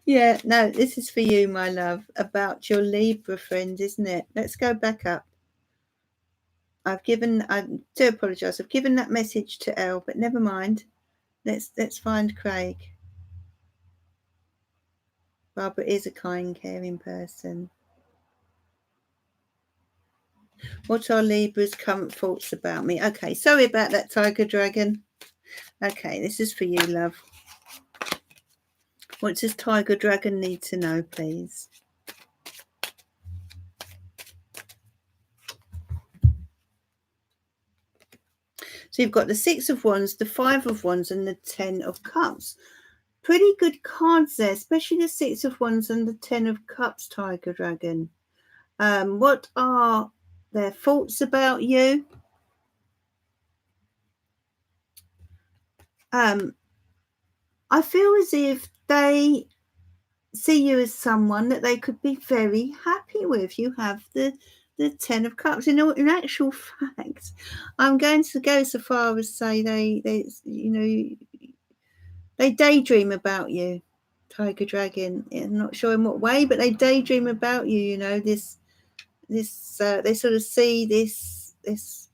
Speaker 1: Yeah, no, this is for you, my love, about your Libra friend, isn't it? Let's go back up. I do apologise. I've given that message to Elle, but never mind. Let's find Craig. Barbara is a kind, caring person. What are Libra's current thoughts about me? Okay, sorry about that, Tiger Dragon. Okay, this is for you, love. What does Tiger Dragon need to know, please? So you've got the Six of Wands, the Five of Wands, and the Ten of Cups. Pretty good cards there, especially the Six of Wands and the Ten of Cups, Tiger Dragon. What are their thoughts about you? I feel as if they see you as someone that they could be very happy with. You have the Ten of Cups. In actual fact, I'm going to go so far as say they daydream about you, Tiger Dragon. I'm not sure in what way, but they daydream about you. You know, they sort of see this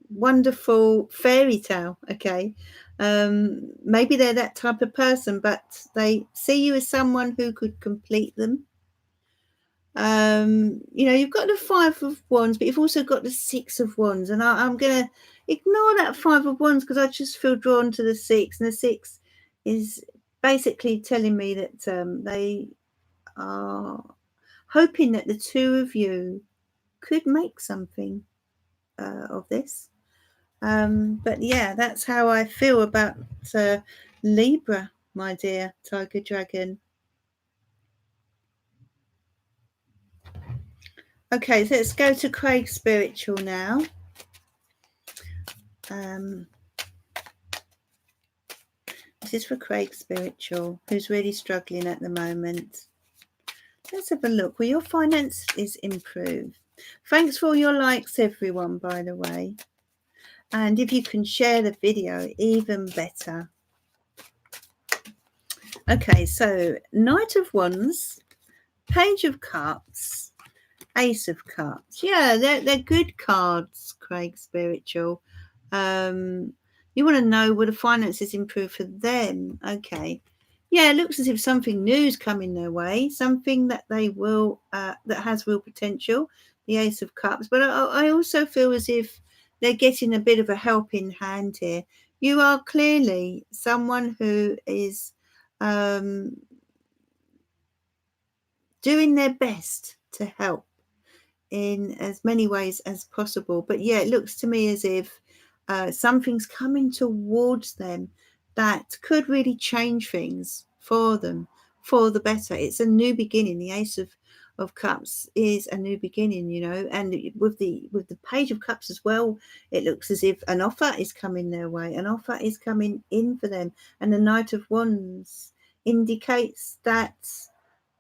Speaker 1: wonderful fairy tale. Okay, maybe they're that type of person, but they see you as someone who could complete them. You've got the Five of Wands, but you've also got the Six of Wands, and I'm gonna ignore that Five of Wands because I just feel drawn to the Six, and the Six is basically telling me that they are hoping that the two of you could make something of this. But yeah, that's how I feel about Libra, my dear Tiger Dragon. Okay, so let's go to Craig Spiritual now. This is for Craig Spiritual, who's really struggling at the moment. Let's have a look. Well, your finance is improved. Thanks for all your likes, everyone, by the way. And if you can share the video, even better. Okay, so Knight of Wands, Page of Cups, Ace of Cups. Yeah, they're good cards, Craig Spiritual. You want to know will the finances improve for them? Okay. Yeah, it looks as if something new is coming their way, something that they will that has real potential, the Ace of Cups. But I also feel as if they're getting a bit of a helping hand here. You are clearly someone who is doing their best to help in as many ways as possible. But yeah, it looks to me as if something's coming towards them that could really change things for them for the better. It's a new beginning. The Ace of Cups is a new beginning, and with the Page of Cups as well, it looks as if an offer is coming their way. An offer is coming in for them, and the Knight of Wands indicates that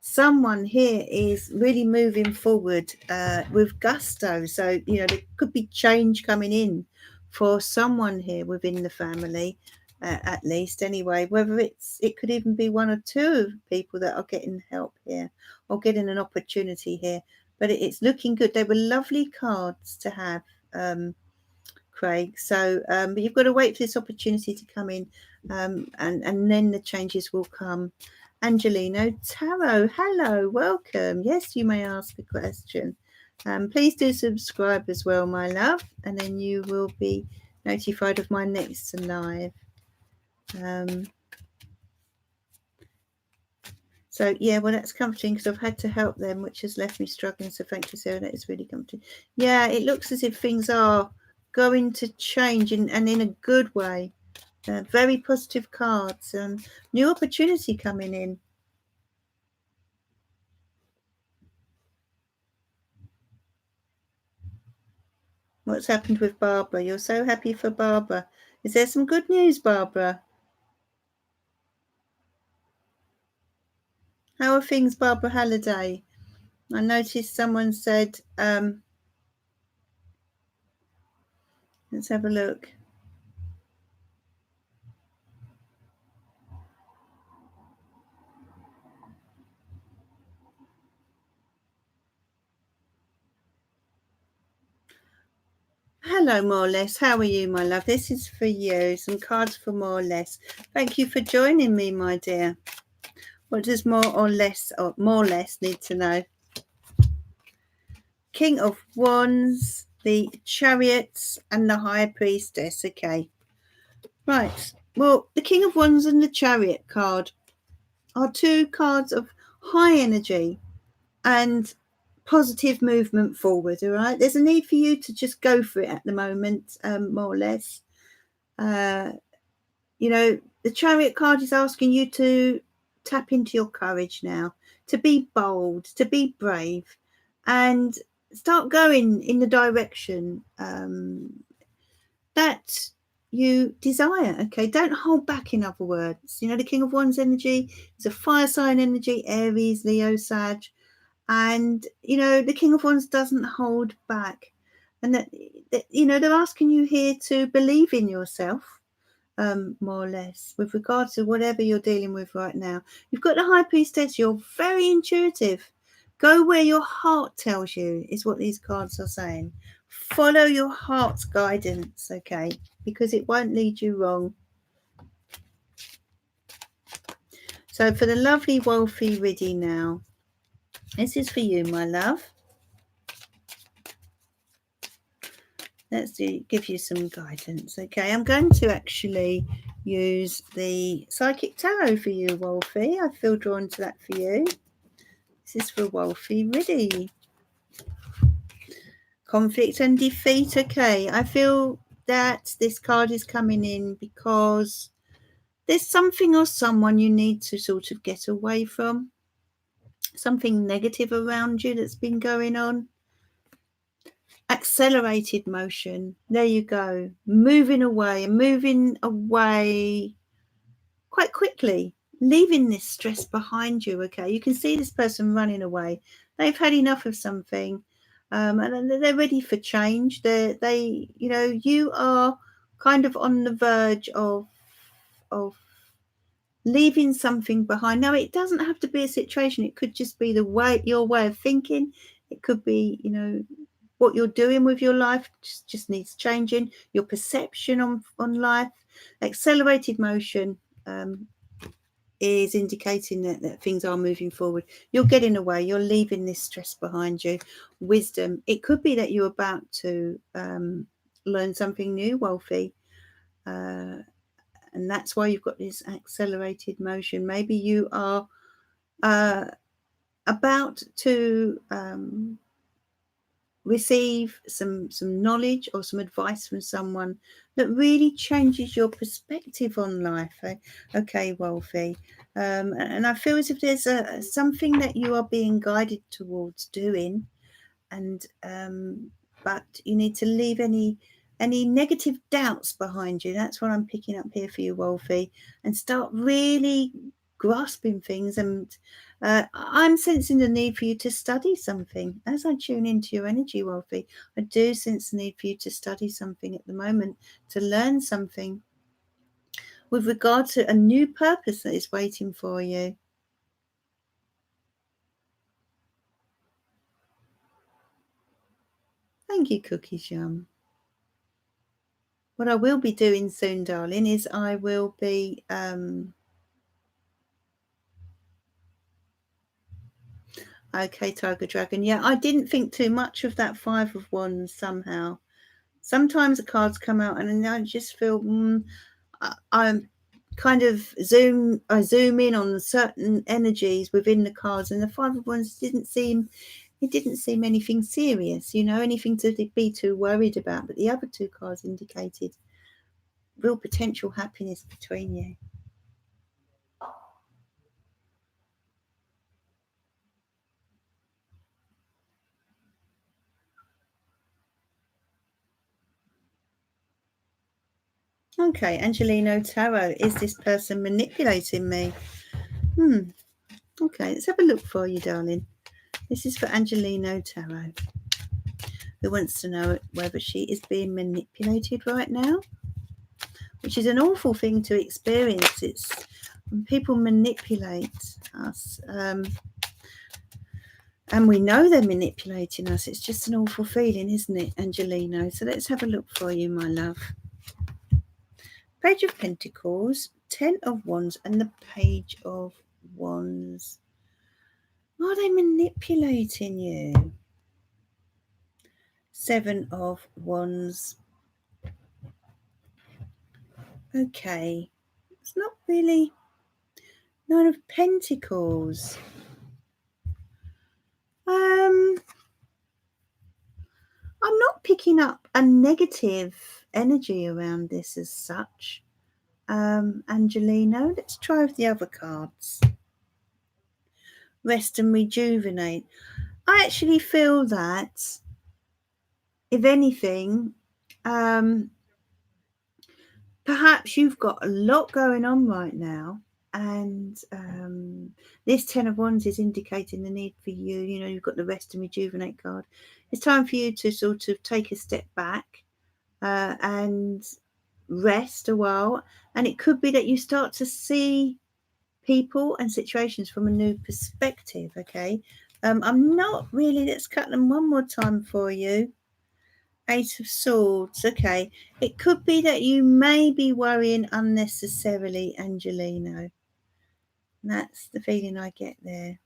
Speaker 1: someone here is really moving forward with gusto. So there could be change coming in for someone here within the family, at least anyway. Whether it could even be one or two people that are getting help here or getting an opportunity here, but it's looking good. They were lovely cards to have, Craig. So but you've got to wait for this opportunity to come in, and then the changes will come. Angelino Tarot, hello, welcome. Yes, you may ask a question. Please do subscribe as well, my love, and then you will be notified of my next live. So yeah, well, that's comforting because I've had to help them, which has left me struggling. So thank you, Sarah. That is really comforting. Yeah, it looks as if things are going to change and in a good way. Very positive cards and new opportunity coming in. What's happened with Barbara? You're so happy for Barbara. Is there some good news, Barbara? How are things, Barbara Halliday? I noticed someone said, let's have a look. Hello, more or less. How are you, my love? This is for you. Some cards for more or less. Thank you for joining me, my dear. What does more or less need to know? King of Wands, the Chariots, and the High Priestess. Okay. Right. Well, the King of Wands and the Chariot card are two cards of high energy and positive movement forward. All right. There's a need for you to just go for it at the moment, more or less. You know, the Chariot card is asking you to tap into your courage now, to be bold, to be brave, and start going in the direction that you desire. Okay, don't hold back. In other words, you know, the King of Wands energy is a fire sign energy, Aries, Leo, Sag, and you know, the King of Wands doesn't hold back, and that you know, they're asking you here to believe in yourself. More or less, with regard to whatever you're dealing with right now. You've got the High Priestess. You're very intuitive. Go where your heart tells you, is what these cards are saying. Follow your heart's guidance, okay? Because it won't lead you wrong. So for the lovely Wolfie Riddy now, this is for you, my love. Let's give you some guidance, okay? I'm going to actually use the Psychic Tarot for you, Wolfie. I feel drawn to that for you. This is for Wolfie Riddy. Conflict and defeat. Okay, I feel that this card is coming in because there's something or someone you need to sort of get away from. Something negative around you that's been going on. Accelerated motion. There you go. Moving away quite quickly, leaving this stress behind you. Okay, you can see this person running away. They've had enough of something, and they're ready for change. They, you know, you are kind of on the verge of leaving something behind. Now, it doesn't have to be a situation. It could just be your way of thinking. It could be, you know, what you're doing with your life just needs changing. Your perception on life. Accelerated motion is indicating that things are moving forward. You're getting away. You're leaving this stress behind you. Wisdom. It could be that you're about to learn something new, Wolfie. And that's why you've got this accelerated motion. Maybe you are about to receive some knowledge or some advice from someone that really changes your perspective on life. Okay, Wolfie. And I feel as if there's something that you are being guided towards doing, and but you need to leave any negative doubts behind you. That's what I'm picking up here for you, Wolfie, and start really grasping things. And I'm sensing the need for you to study something. As I tune into your energy, Wolfie, I do sense the need for you to study something at the moment, to learn something with regard to a new purpose that is waiting for you. Thank you, Cookies Yum. What I will be doing soon, darling, is I will be okay, Tiger Dragon. Yeah, I didn't think too much of that Five of Wands somehow. Sometimes the cards come out and I just feel I'm kind of zoom in on certain energies within the cards, and the Five of Wands didn't seem anything serious, you know, anything to be too worried about. But the other two cards indicated real potential happiness between you. Okay, Angelino Tarot. Is this person manipulating me? Okay, let's have a look for you, darling. This is for Angelino Tarot, who wants to know whether she is being manipulated right now, which is an awful thing to experience. It's when people manipulate us, and we know they're manipulating us. It's just an awful feeling, isn't it, Angelino? So let's have a look for you, my love. Page of Pentacles, 10 of Wands, and the Page of Wands. Are they manipulating you? 7 of Wands. Okay. It's not really. 9 of Pentacles. I'm not picking up a negative energy around this as such. Angelino, let's try with the other cards. Rest and rejuvenate. I actually feel that, if anything, perhaps you've got a lot going on right now, and this 10 of Wands is indicating the need for you. You know, you've got the rest and rejuvenate card. It's time for you to sort of take a step back and rest a while, and it could be that you start to see people and situations from a new perspective. Okay, I'm not really. Let's cut them one more time for you. 8 of Swords. Okay, it could be that you may be worrying unnecessarily, Angelino. That's the feeling I get there.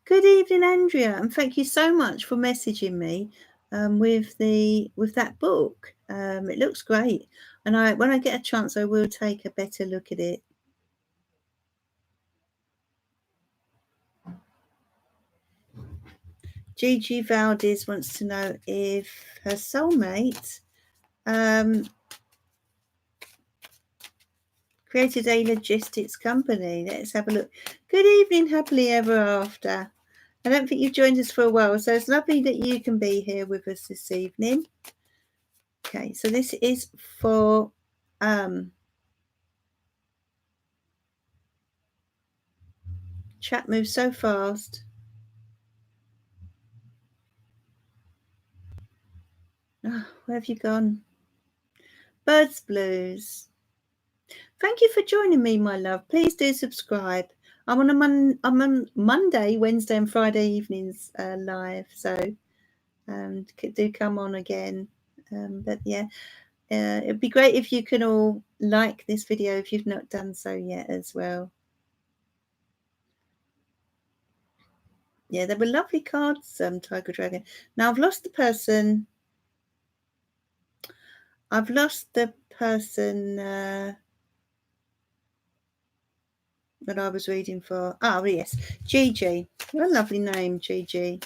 Speaker 1: Good evening, Andrea, and thank you so much for messaging me with that book. It looks great, and when I get a chance, I will take a better look at it. Gigi Valdez wants to know if her soulmate created a logistics company. Let's have a look. Good evening, happily ever after. I don't think you've joined us for a while, so it's lovely that you can be here with us this evening. Okay, so this is for chat moves so fast. Oh, where have you gone? Birds Blues. Thank you for joining me, my love. Please do subscribe. I'm on Monday, Wednesday, and Friday evenings live, so do come on again. But yeah, it'd be great if you can all like this video if you've not done so yet as well. Yeah, they were lovely cards, Tiger Dragon. Now I've lost the person. That I was reading for. Oh, yes. Gigi. What a lovely name, Gigi.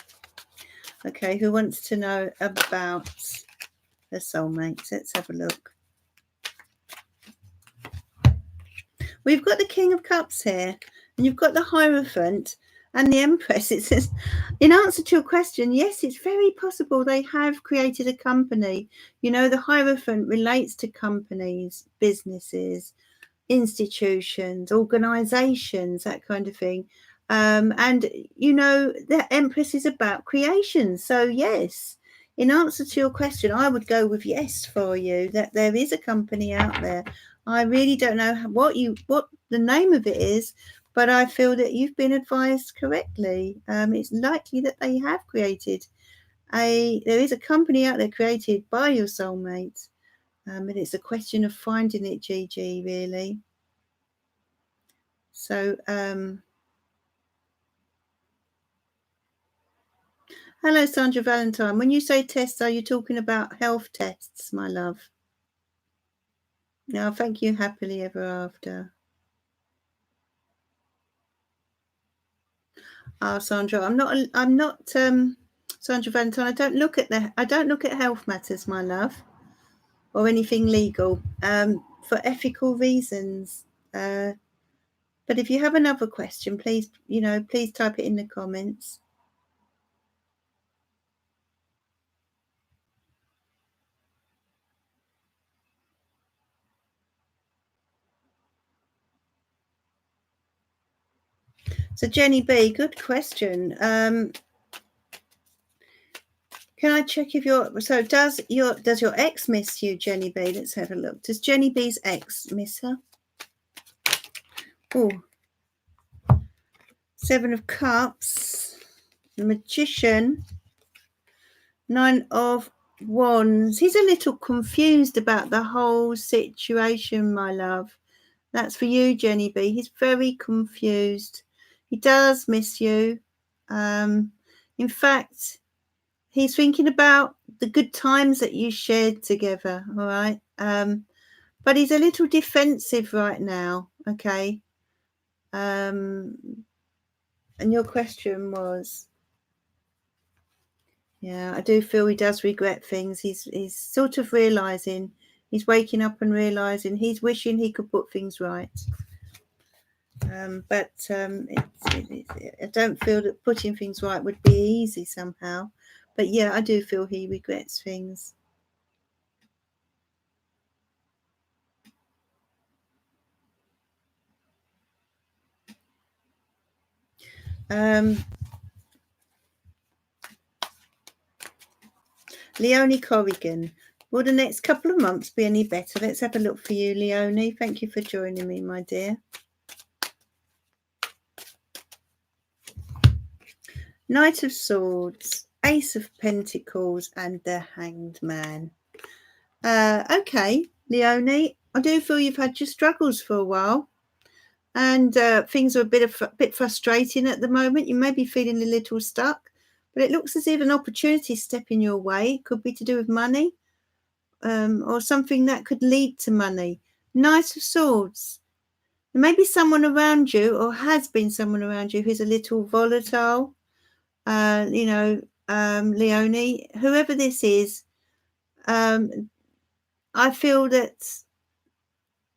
Speaker 1: Okay, who wants to know about her soulmates? Let's have a look. We've got the King of Cups here, and you've got the Hierophant and the Empress. It says, in answer to your question, yes, it's very possible they have created a company. You know, the Hierophant relates to companies, businesses, institutions, organizations, that kind of thing. And you know, the Empress is about creation. So yes, in answer to your question, I would go with yes for you, that there is a company out there. I really don't know what the name of it is, but I feel that you've been advised correctly. It's likely that they have created there is a company out there created by your soulmate. And it's a question of finding it, Gigi, really. So, hello, Sandra Valentine. When you say tests, are you talking about health tests, my love? No, thank you, happily ever after. Oh, Sandra, I'm not Sandra Valentine. I don't look at health matters, my love, or anything legal, for ethical reasons. But if you have another question, please type it in the comments. So Jenny B, good question. Can I check if does your ex miss you, Jenny B? Let's have a look. Does Jenny B's ex miss her? Oh, 7 of Cups, the Magician, 9 of Wands. He's a little confused about the whole situation, my love. That's for you, Jenny B. He's very confused. He does miss you. In fact, he's thinking about the good times that you shared together, all right? But he's a little defensive right now, okay? And your question was, yeah, I do feel he does regret things. He's sort of realising, he's waking up and realising he's wishing he could put things right. But I don't feel that putting things right would be easy somehow. But yeah, I do feel he regrets things. Leonie Corrigan, will the next couple of months be any better? Let's have a look for you, Leonie. Thank you for joining me, my dear. Knight of Swords, Ace of Pentacles, and the Hanged Man. Okay, Leonie, I do feel you've had your struggles for a while, and things are a bit frustrating at the moment. You may be feeling a little stuck, but it looks as if an opportunity is stepping your way. It could be to do with money, or something that could lead to money. Knight of Swords. There may be someone around you, or has been someone around you, who's a little volatile. Leonie, whoever this is, I feel that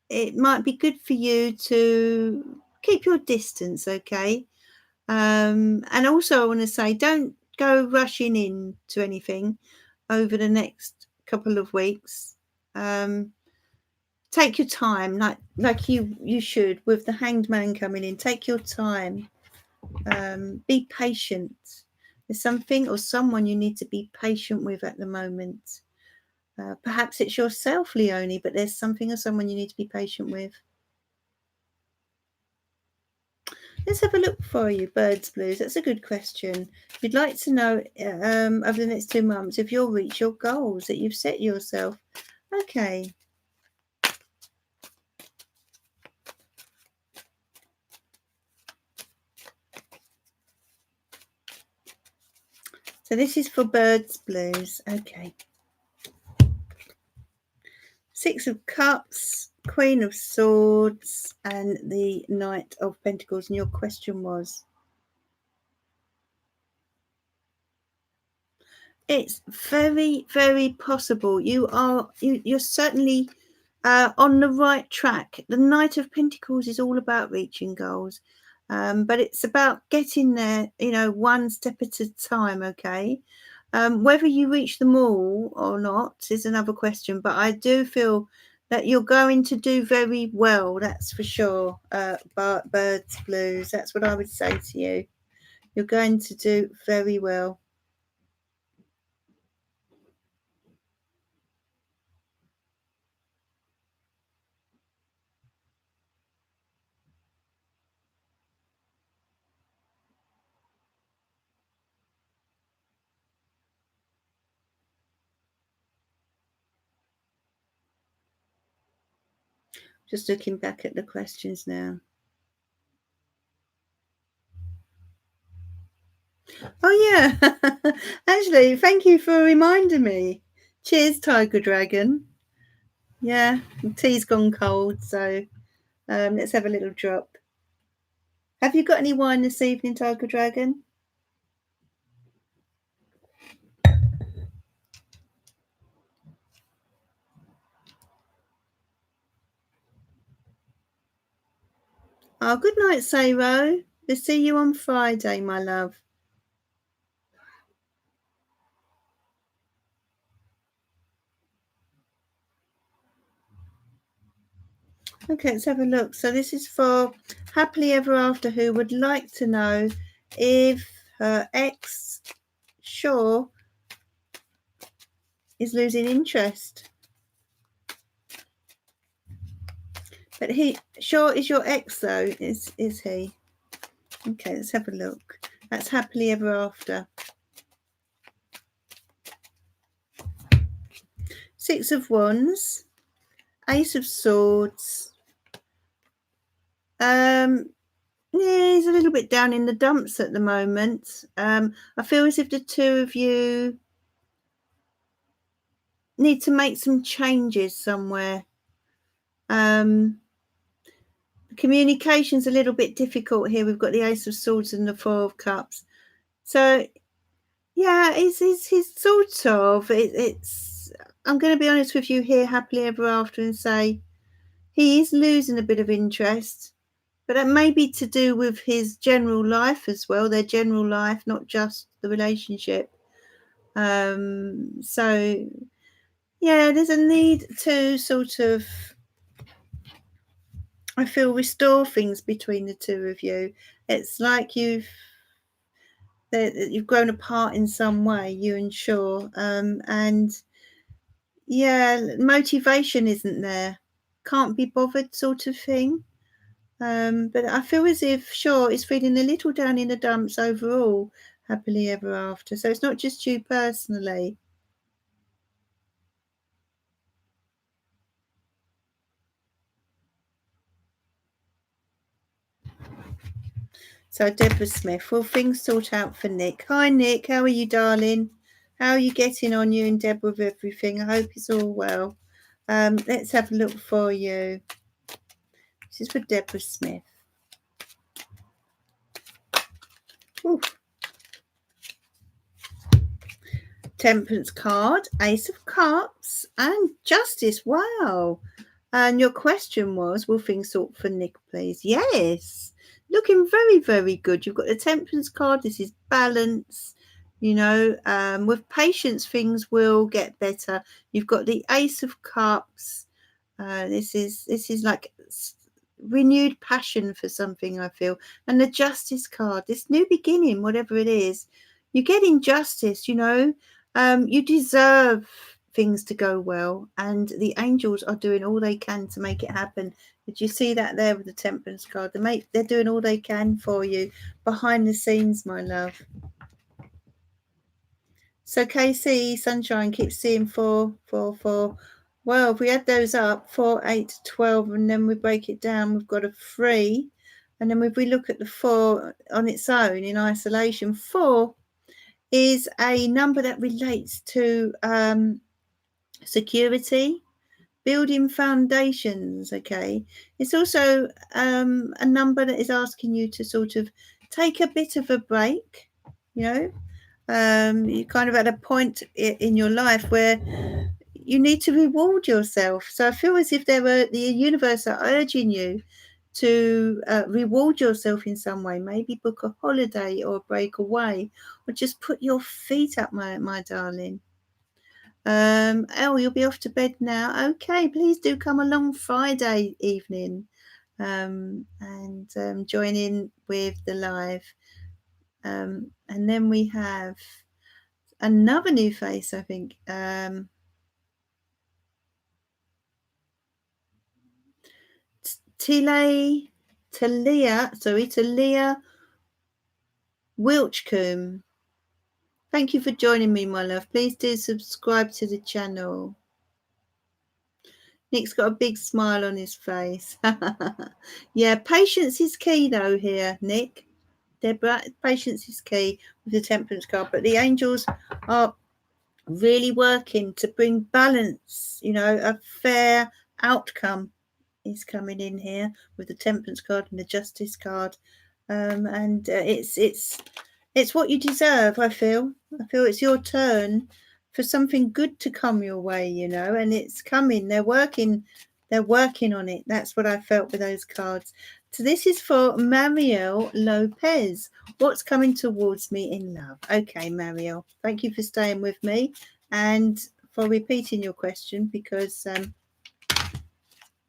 Speaker 1: it might be good for you to keep your distance, okay? And also I want to say, don't go rushing into anything over the next couple of weeks. Take your time, like you should, with the Hanged Man coming in. Take your time. Be patient. There's something or someone you need to be patient with at the moment. Perhaps it's yourself, Leonie, but there's something or someone you need to be patient with. Let's have a look for you, Birds Blues. That's a good question. You'd like to know over the next 2 months if you'll reach your goals that you've set yourself. Okay. So this is for Birds Blues. Okay. 6 of Cups, Queen of Swords, and the Knight of Pentacles. And your question was? It's very, very possible. You're certainly on the right track. The Knight of Pentacles is all about reaching goals, but it's about getting there, one step at a time, okay? Whether you reach them all or not is another question, but I do feel that you're going to do very well, that's for sure. Birds Blues, that's what I would say to you. You're going to do very well. Just looking back at the questions now. Oh, yeah. Actually, thank you for reminding me. Cheers, Tiger Dragon. Yeah, tea's gone cold, so let's have a little drop. Have you got any wine this evening, Tiger Dragon? Oh, good night, Sayro. We'll see you on Friday, my love. Okay, let's have a look. So this is for Happily Ever After, who would like to know if her ex, Shaw, is losing interest. But Shaw is your ex, though, is he? Okay, let's have a look. That's Happily Ever After. Six of Wands, Ace of Swords. Yeah, he's a little bit down in the dumps at the moment. I feel as if the two of you need to make some changes somewhere. Communication's a little bit difficult here. We've got the Ace of Swords and the Four of Cups. So, yeah, he's sort of. It's. I'm going to be honest with you here, Happily Ever After, and say he is losing a bit of interest. But that may be to do with his general life as well, their general life, not just the relationship. So, yeah, there's a need to sort of, I feel, restore things between the two of you. It's like you've grown apart in some way, you and Shaw. And, yeah, motivation isn't there. Can't be bothered sort of thing. But I feel as if Shaw is feeling a little down in the dumps overall, Happily Ever After. So it's not just you personally. So Deborah Smith, will things sort out for Nick? Hi Nick, how are you, darling? How are you getting on, you and Deborah, with everything? I hope it's all well. Let's have a look for you. This is for Deborah Smith. Ooh. Temperance card, Ace of Cups, and Justice. Wow. And your question was, will things sort for Nick, please? Yes. Looking very, very good. You've got the Temperance card. This is balance. You know, with patience, things will get better. You've got the Ace of Cups. This is like renewed passion for something, I feel. And the Justice card, this new beginning, whatever it is, you're getting justice, you know. You deserve things to go well, and the angels are doing all they can to make it happen. Did you see that there with the Temperance card? They're doing all they can for you behind the scenes, my love. So KC Sunshine keeps seeing 4, 4, 4. Well, if we add those up, 4, 8, 12, and then we break it down, we've got a 3. And then if we look at the 4 on its own in isolation, 4 is a number that relates to security, building foundations. Okay, it's also a number that is asking you to sort of take a bit of a break. You know, you're kind of at a point in your life where you need to reward yourself. So I feel as if the universe are urging you to reward yourself in some way. Maybe book a holiday or a break away, or just put your feet up, my darling. You'll be off to bed now. Okay, please do come along Friday evening and join in with the live. And then we have another new face, I think. Talia Wilchcombe. Thank you for joining me, my love. Please do subscribe to the channel. Nick's got a big smile on his face. Yeah, patience is key though here, Nick. Deborah, patience is key with the Temperance card. But the angels are really working to bring balance, you know, a fair outcome is coming in here with the Temperance card and the Justice card. And it's what you deserve. I feel it's your turn for something good to come your way, you know, and it's coming. They're working on it. That's what I felt with those cards. So this is for Mariel Lopez. What's coming towards me in love? Okay, Mariel, thank you for staying with me and for repeating your question, because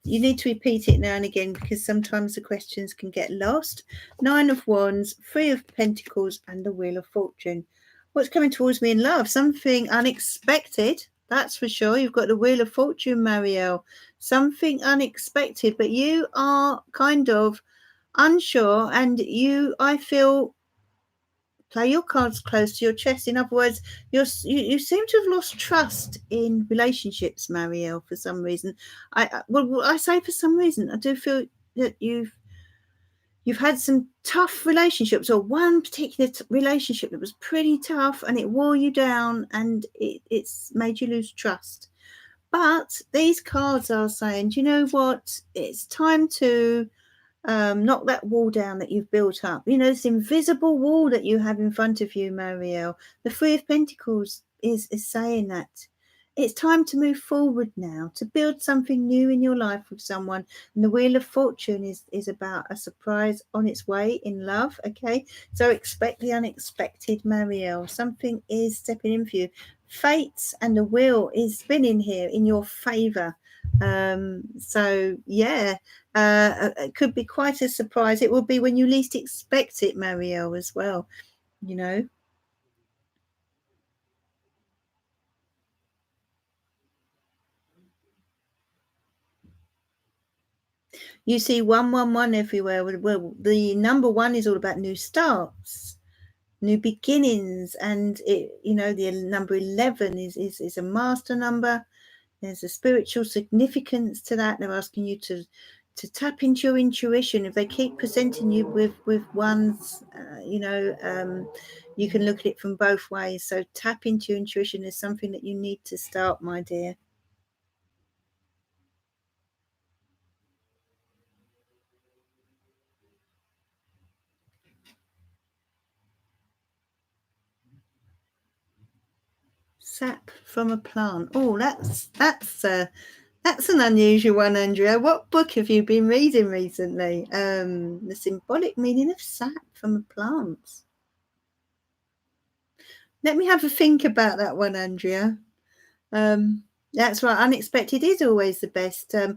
Speaker 1: you need to repeat it now and again because sometimes the questions can get lost. 9 of Wands, 3 of Pentacles, and the Wheel of Fortune. What's coming towards me in love? Something unexpected, that's for sure. You've got the Wheel of Fortune, Marielle. Something unexpected, but you are kind of unsure, and I feel, play your cards close to your chest. In other words, you seem to have lost trust in relationships, Marielle, for some reason. I say for some reason, I do feel that you've had some tough relationships, or one particular relationship that was pretty tough and it wore you down, and it's made you lose trust. But these cards are saying, do you know what? It's time to knock that wall down that you've built up. You know, this invisible wall that you have in front of you, Marielle. The Three of Pentacles is saying that it's time to move forward now, to build something new in your life with someone. And the Wheel of Fortune is about a surprise on its way in love. Okay, so expect the unexpected, Marielle. Something is stepping in for you. Fate and the wheel is spinning here in your favor. So yeah, it could be quite a surprise. It will be when you least expect it, Marielle, as well, you know. You see 111 everywhere. Well, the number 1 is all about new starts, new beginnings, and the number 11 is a master number. There's a spiritual significance to that. They're asking you to tap into your intuition. If they keep presenting you with ones, you can look at it from both ways. So tap into your intuition is something that you need to start, my dear. Sap from a plant. Oh, that's an unusual one, Andrea. What book have you been reading recently? The symbolic meaning of sap from a plant. Let me have a think about that one, Andrea. That's right. Unexpected is always the best. I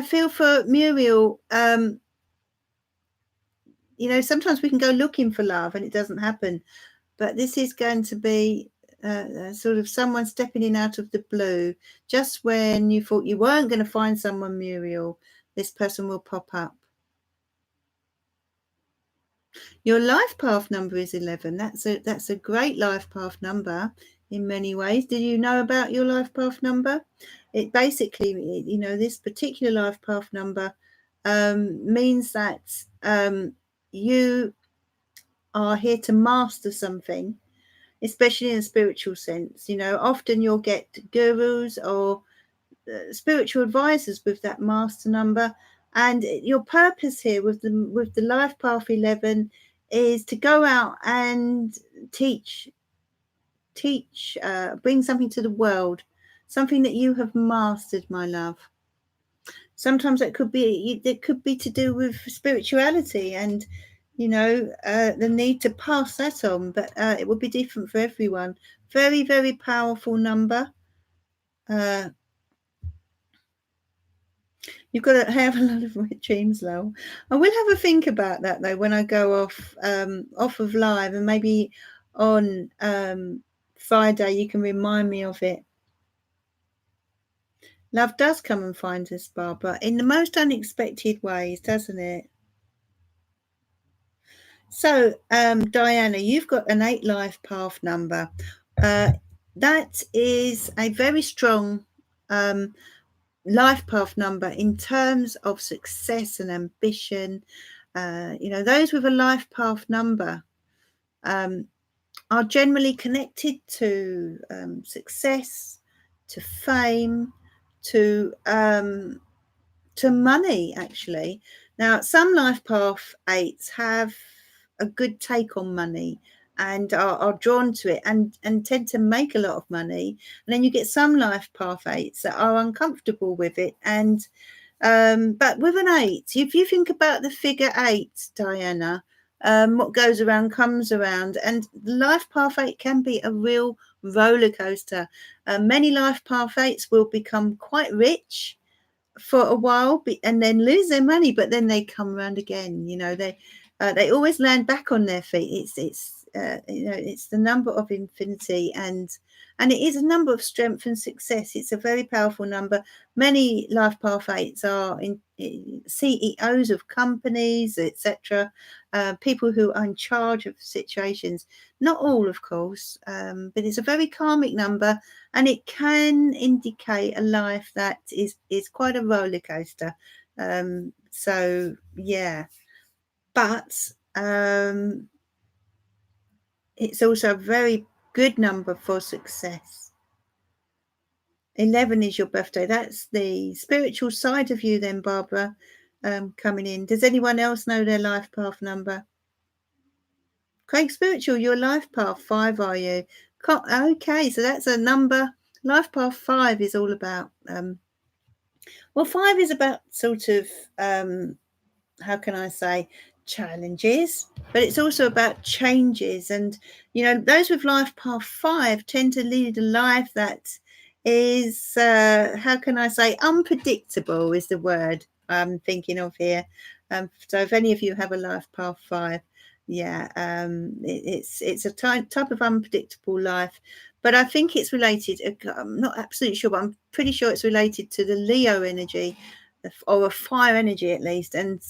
Speaker 1: feel for Muriel. Sometimes we can go looking for love and it doesn't happen, but this is going to be sort of someone stepping in out of the blue. Just when you thought you weren't going to find someone, Muriel, this person will pop up. Your life path number is 11. That's a great life path number in many ways. Did you know about your life path number? It basically, this particular life path number means that you are here to master something, especially in a spiritual sense. Often you'll get gurus or spiritual advisors with that master number, and your purpose here with the life path 11 is to go out and teach, bring something to the world, something that you have mastered, my love. Sometimes it could be to do with spirituality and the need to pass that on, but it will be different for everyone. Very, very powerful number. You've got to have a lot of wet dreams, Lowell. I will have a think about that though when I go off of live, and maybe on Friday you can remind me of it. Love does come and find us, Barbara, in the most unexpected ways, doesn't it? So, Diana, you've got an 8 life path number. That is a very strong life path number in terms of success and ambition. Those with a life path number are generally connected to success, to fame, to money, actually. Now, some life path 8s have a good take on money and are drawn to it and tend to make a lot of money. And then you get some life path 8s that are uncomfortable with it. And but with an 8, if you think about the figure 8, Diana, what goes around comes around, and life path 8 can be a real roller coaster. Many life path 8s will become quite rich, for a while and then lose their money, but then they come around again. They always land back on their feet. It's the number of infinity, and it is a number of strength and success. It's a very powerful number. Many life path 8s are in CEOs of companies, etc. People who are in charge of situations. Not all, of course, but it's a very karmic number, and it can indicate a life that is quite a roller coaster. So yeah, but it's also a very good number for success. 11 is your birthday. That's the spiritual side of you then, Barbara, coming in. Does anyone else know their life path number? Craig Spiritual, your life path 5, are you? Okay, so that's a number. Life path 5 is all about, 5 is about sort of, how can I say, challenges, but it's also about changes. And those with life path 5 tend to lead a life that is, how can I say, unpredictable is the word I'm thinking of here. So if any of you have a life path 5, it's a type of unpredictable life, but I think it's related. I'm not absolutely sure, but I'm pretty sure it's related to the Leo energy, or a fire energy at least. And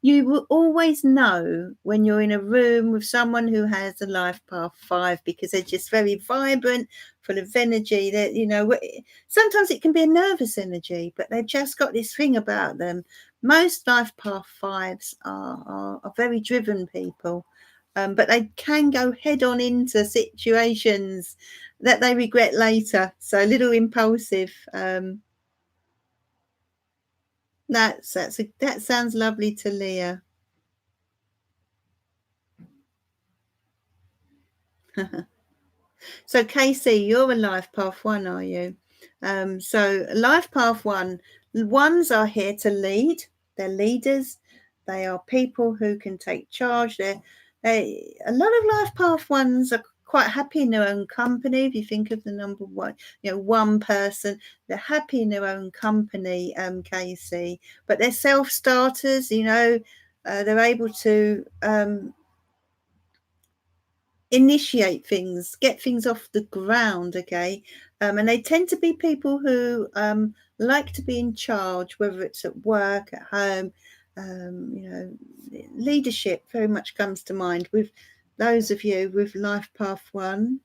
Speaker 1: you will always know when you're in a room with someone who has a life path 5, because they're just very vibrant, full of energy. That sometimes it can be a nervous energy, but they've just got this thing about them. Most life path 5s are very driven people, but they can go head on into situations that they regret later. So a little impulsive. That sounds lovely to Leah. So Casey, you're a life path 1, are you? So life path 1, ones are here to lead. They're leaders. They are people who can take charge. A lot of life path 1s are quite happy in their own company. If you think of the number 1, one person, they're happy in their own company, Casey, but they're self-starters. They're able to initiate things, get things off the ground. Okay. And they tend to be people who like to be in charge, whether it's at work, at home. Leadership very much comes to mind with those of you with life path 1.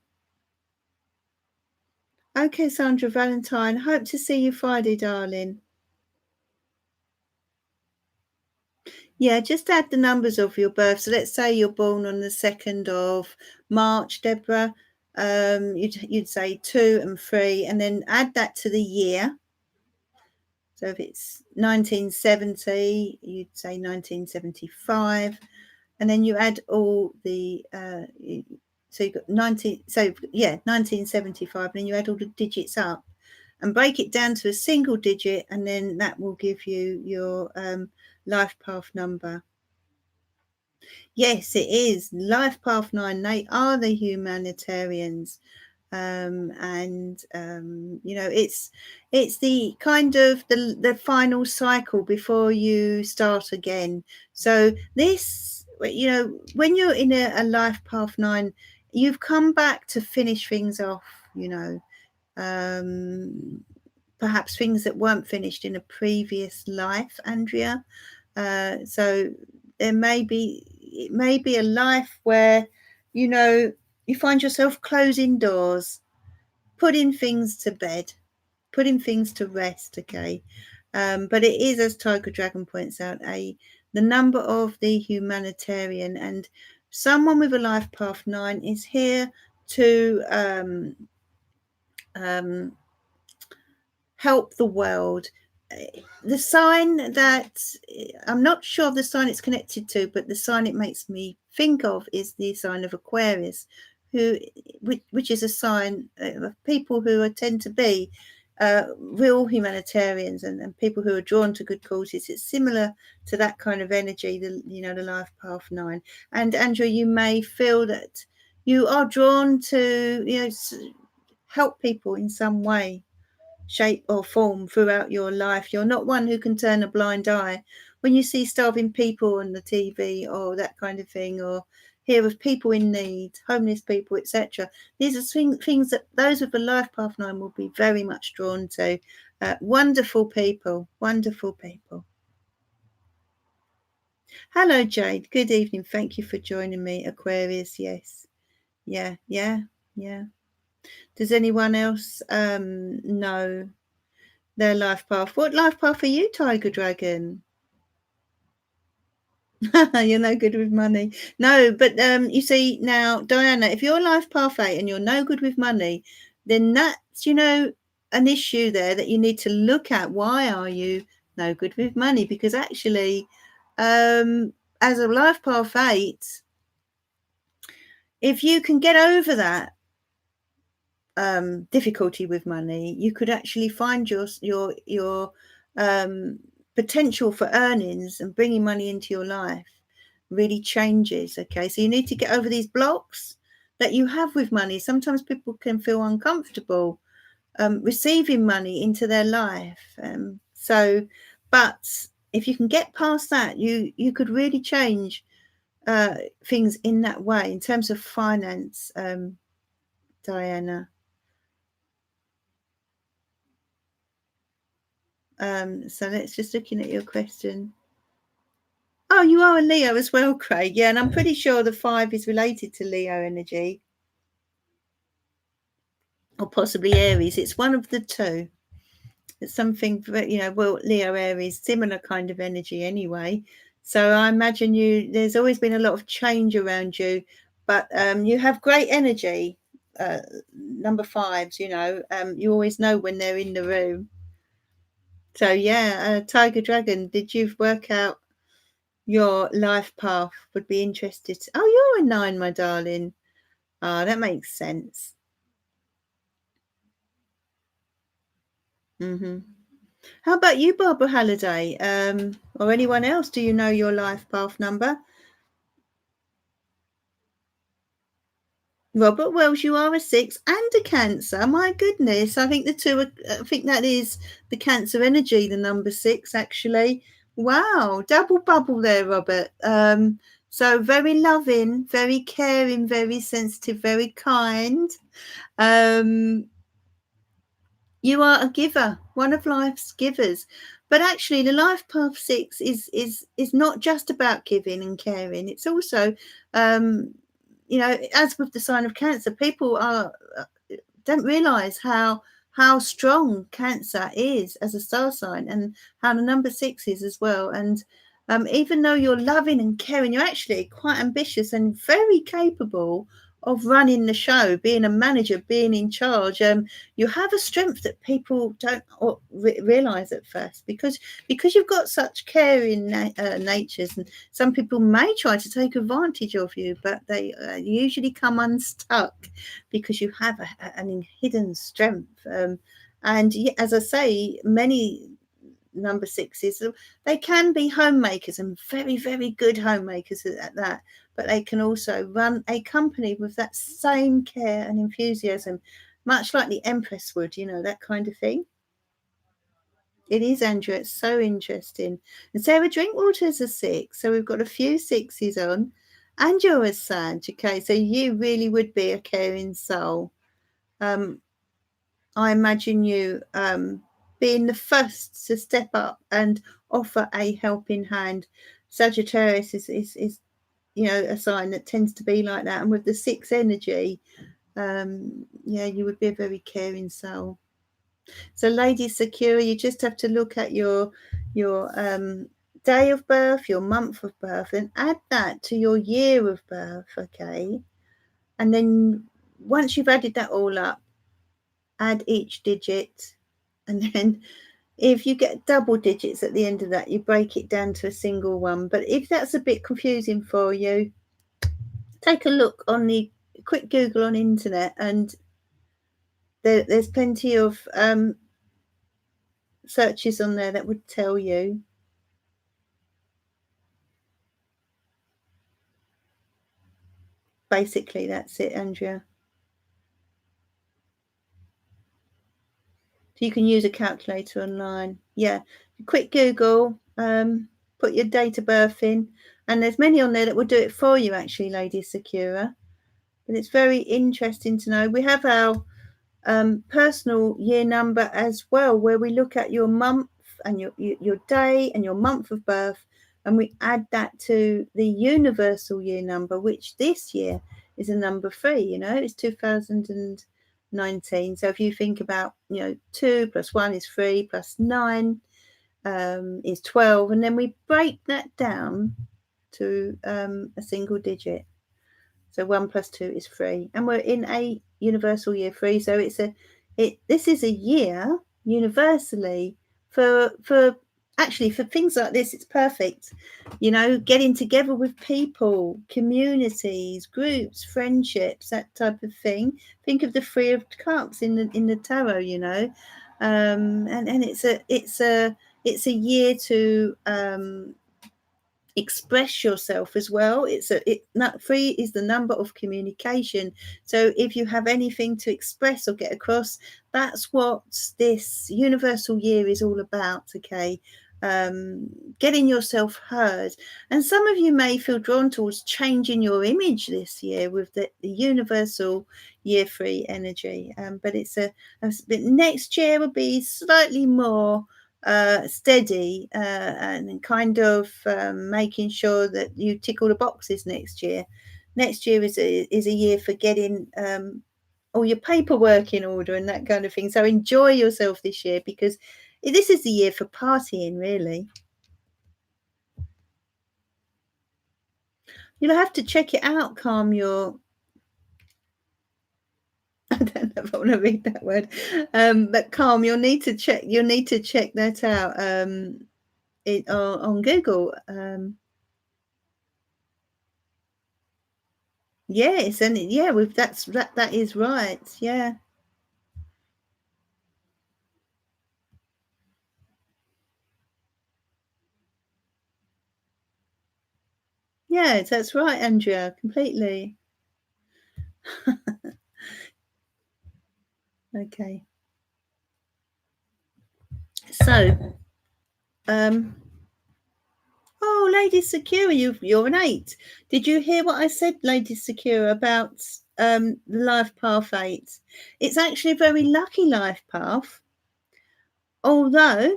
Speaker 1: Okay, Sandra Valentine, hope to see you Friday, darling. Yeah, just add the numbers of your birth. So let's say you're born on the 2nd of March, Deborah. You'd say 2 and 3, and then add that to the year. So if it's 1970, you'd say 1975, and then you add all the so you've got 1975, and then you add all the digits up and break it down to a single digit, and then that will give you your life path number. Yes, it is. Life path 9, they are the humanitarians. It's the kind of the final cycle before you start again. So this, when you're in a life path 9, you've come back to finish things off, perhaps things that weren't finished in a previous life, Andrea. So it may be a life where you find yourself closing doors, putting things to bed, putting things to rest. Okay. But it is, as Tiger Dragon points out, the number of the humanitarian, and someone with a life path 9 is here to help the world. The sign that, I'm not sure of the sign it's connected to, but the sign it makes me think of is the sign of Aquarius, which is a sign of people who tend to be real humanitarians and people who are drawn to good causes. It's similar to that kind of energy, the life path 9. And Andrew, you may feel that you are drawn to help people in some way. shape or form throughout your life. You're not one who can turn a blind eye. When you see starving people on the TV or that kind of thing, or hear of people in need, homeless people, etc., these are things that those with the Life Path 9 will be very much drawn to. Wonderful people, wonderful people. Hello, Jade. Good evening. Thank you for joining me, Aquarius. Yes. Yeah. Does anyone else know their life path? What life path are you, Tiger Dragon? You're no good with money. No, but you see now, Diana, if you're life path 8 and you're no good with money, then that's, an issue there that you need to look at. Why are you no good with money? Because actually, as a life path 8, if you can get over that difficulty with money, you could actually find your potential for earnings and bringing money into your life really changes. Okay, so you need to get over these blocks that you have with money. Sometimes people can feel uncomfortable receiving money into their life. But if you can get past that, you could really change things in that way in terms of finance, Diana. So let's just looking at your question. Oh, you are a Leo as well, Craig. Yeah, and I'm pretty sure the 5 is related to Leo energy. Or possibly Aries. It's one of the two. It's something, Leo, Aries, similar kind of energy anyway. So I imagine there's always been a lot of change around you, but you have great energy. Number 5s, you always know when they're in the room. So yeah, Tiger Dragon, did you work out your life path? Would be interested. Oh, you're a 9, my darling. That makes sense. How about you, Barbara Halliday? Or anyone else? Do you know your life path number? Robert Wells, you are a 6 and a Cancer. My goodness, I think I think that is the Cancer energy, the number 6, actually. Wow, double bubble there, Robert. So very loving, very caring, very sensitive, very kind. You are a giver, one of life's givers. But actually, the life path 6 is not just about giving and caring. It's also, as with the sign of Cancer, people don't realise how strong Cancer is as a star sign, and how the number 6 is as well. And even though you're loving and caring, you're actually quite ambitious and very capable of running the show, being a manager, being in charge. You have a strength that people don't realise at first, because you've got such caring natures, and some people may try to take advantage of you, but they usually come unstuck because you have an hidden strength. And as I say, many number 6s, they can be homemakers and very, very good homemakers at that, but they can also run a company with that same care and enthusiasm, much like the Empress would, that kind of thing. It is, Andrew. It's so interesting. And Sarah Drinkwater's a 6, so we've got a few 6s on, and you're a Sag. Okay, so you really would be a caring soul. I imagine you being the first to step up and offer a helping hand. Sagittarius is a sign that tends to be like that, and with the 6 energy, you would be a very caring soul. So, Lady Secure, you just have to look at your day of birth, your month of birth, and add that to your year of birth. Okay, and then once you've added that all up, add each digit, and then if you get double digits at the end of that, you break it down to a single one. But if that's a bit confusing for you, take a look on the quick Google on internet, and there's plenty of searches on there that would tell you. Basically, that's it, Andrea. you can use a calculator online. Yeah, quick Google, put your date of birth in, and there's many on there that will do it for you, actually, Lady Secura. But it's very interesting to know. We have our personal year number as well, where we look at your month and your day and your month of birth, and we add that to the universal year number, which this year is a number 3. You know, it's 2019. So if you think about, 2 plus 1 is 3 plus 9 is 12, and then we break that down to a single digit. So 1 plus 2 is 3, and we're in a universal year 3. So this is a year universally for actually for things like this. It's perfect, getting together with people, communities, groups, friendships, that type of thing. Think of the 3 of Cups in the tarot, and it's a year to express yourself as well. 3 is the number of communication. So if you have anything to express or get across, that's what this universal year is all about. Okay. Getting yourself heard. And some of you may feel drawn towards changing your image this year with the universal year 3 energy. But next year will be slightly more steady and kind of making sure that you tick all the boxes next year. Next year is a year for getting all your paperwork in order and that kind of thing. So enjoy yourself this year, because this is the year for partying, really. You'll have to check it out, Calm Your... I don't know if I want to read that word, but Calm, you'll need to check that out on Google. Yes, and that is right. Yeah. Yes, that's right, Andrea, completely. Okay. So, oh, Lady Secure, you're an 8. Did you hear what I said, Lady Secure, about the life path 8? It's actually a very lucky life path, although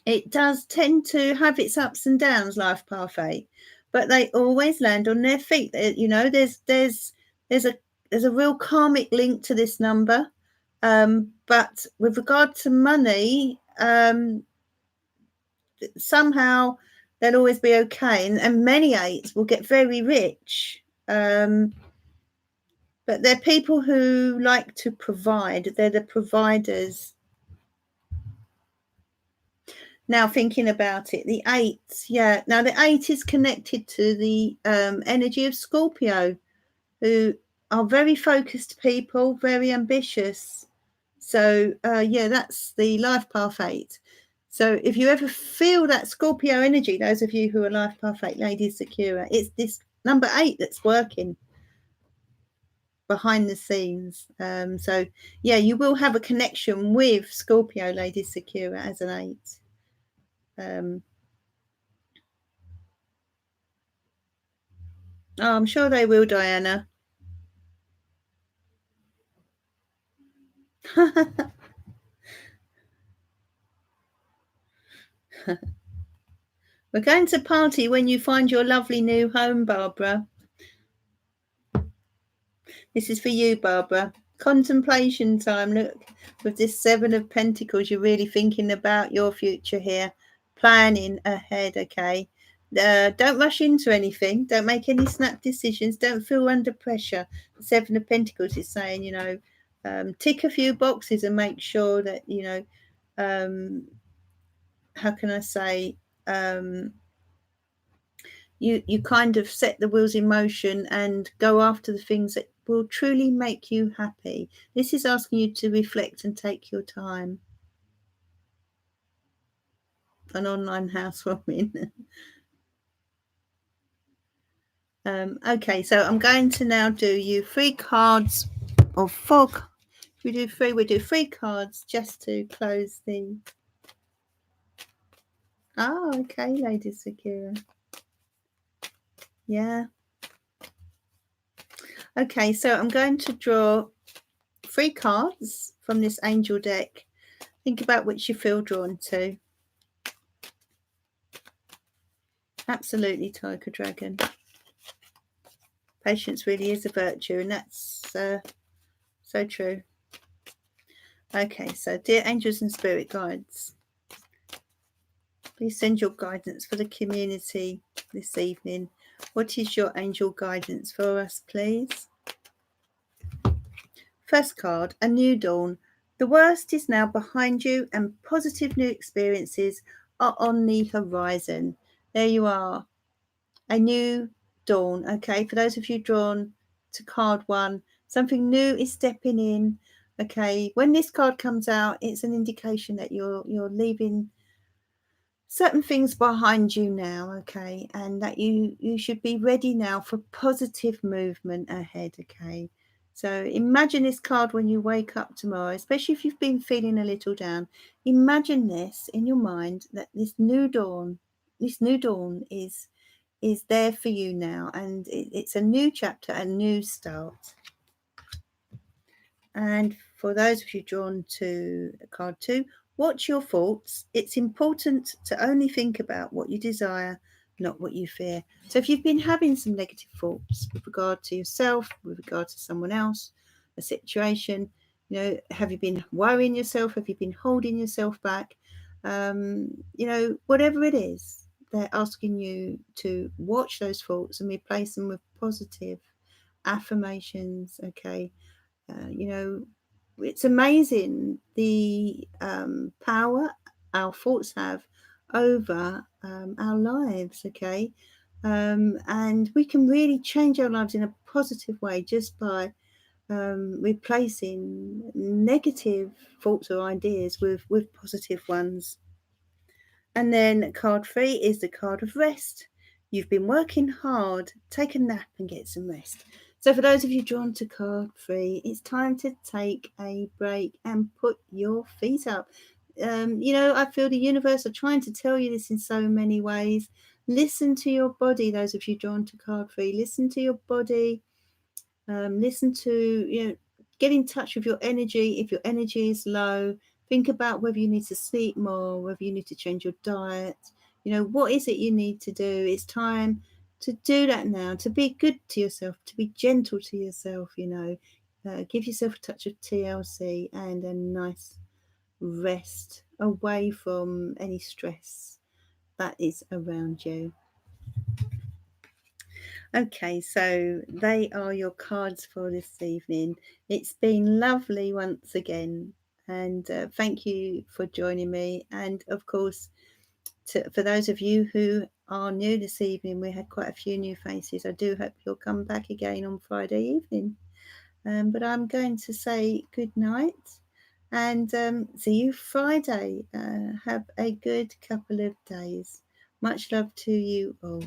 Speaker 1: it does tend to have its ups and downs, life path 8, but they always land on their feet. There's a real karmic link to this number, but with regard to money, somehow they'll always be okay, and many 8s will get very rich, but they're people who like to provide. They're the providers. Now, thinking about it, the 8, yeah. Now, the 8 is connected to the energy of Scorpio, who are very focused people, very ambitious. So, that's the life path 8. So, if you ever feel that Scorpio energy, those of you who are life path 8, Lady Secura, it's this number 8 that's working behind the scenes. So, yeah, you will have a connection with Scorpio, Lady Secura, as an 8. I'm sure they will, Diana. We're going to party when you find your lovely new home, Barbara. This is for you, Barbara. Contemplation time. Look, with this 7 of Pentacles, you're really thinking about your future here, planning ahead. Okay. Don't rush into anything. Don't make any snap decisions. Don't feel under pressure. The 7 of Pentacles is saying, tick a few boxes and make sure that, how can I say, you kind of set the wheels in motion and go after the things that will truly make you happy. This is asking you to reflect and take your time. An online housewarming. Okay, so I'm going to now do you 3 cards or 4 We do three. We do three cards just to close the. Oh, okay, Lady Sakura. Yeah. Okay, so I'm going to draw 3 cards from this angel deck. Think about which you feel drawn to. Absolutely, Tiger Dragon. Patience really is a virtue, and that's so true. Okay, so dear angels and spirit guides, please send your guidance for the community this evening. What is your angel guidance for us, please? First card, a new dawn. The worst is now behind you and positive new experiences are on the horizon. There you are. A new dawn. Okay, for those of you drawn to card 1, something new is stepping in. Okay, when this card comes out, it's an indication that you're leaving certain things behind you now, okay, and that you should be ready now for positive movement ahead. Okay, so imagine this card when you wake up tomorrow, especially if you've been feeling a little down. Imagine this in your mind, that this new dawn is there for you now, and it's a new chapter, a new start. And for those of you drawn to card 2, watch your thoughts. It's important to only think about what you desire, not what you fear. So if you've been having some negative thoughts with regard to yourself, with regard to someone else, a situation, have you been worrying yourself? Have you been holding yourself back? Whatever it is, they're asking you to watch those thoughts and replace them with positive affirmations. Okay. It's amazing the power our thoughts have over our lives. Okay. And we can really change our lives in a positive way just by replacing negative thoughts or ideas with positive ones. And then card 3 is the card of rest. You've been working hard, take a nap and get some rest. So for those of you drawn to card 3, it's time to take a break and put your feet up. I feel the universe are trying to tell you this in so many ways. Listen to your body, those of you drawn to card 3. Listen to your body. Listen to, get in touch with your energy. If your energy is low, think about whether you need to sleep more, whether you need to change your diet. What is it you need to do? It's time to do that now, to be good to yourself, to be gentle to yourself. Give yourself a touch of TLC and a nice rest away from any stress that is around you. Okay, so they are your cards for this evening. It's been lovely once again, and thank you for joining me. And of course, for those of you who are new this evening, we had quite a few new faces. I do hope you'll come back again on Friday evening. But I'm going to say good night and see you Friday. Have a good couple of days. Much love to you all.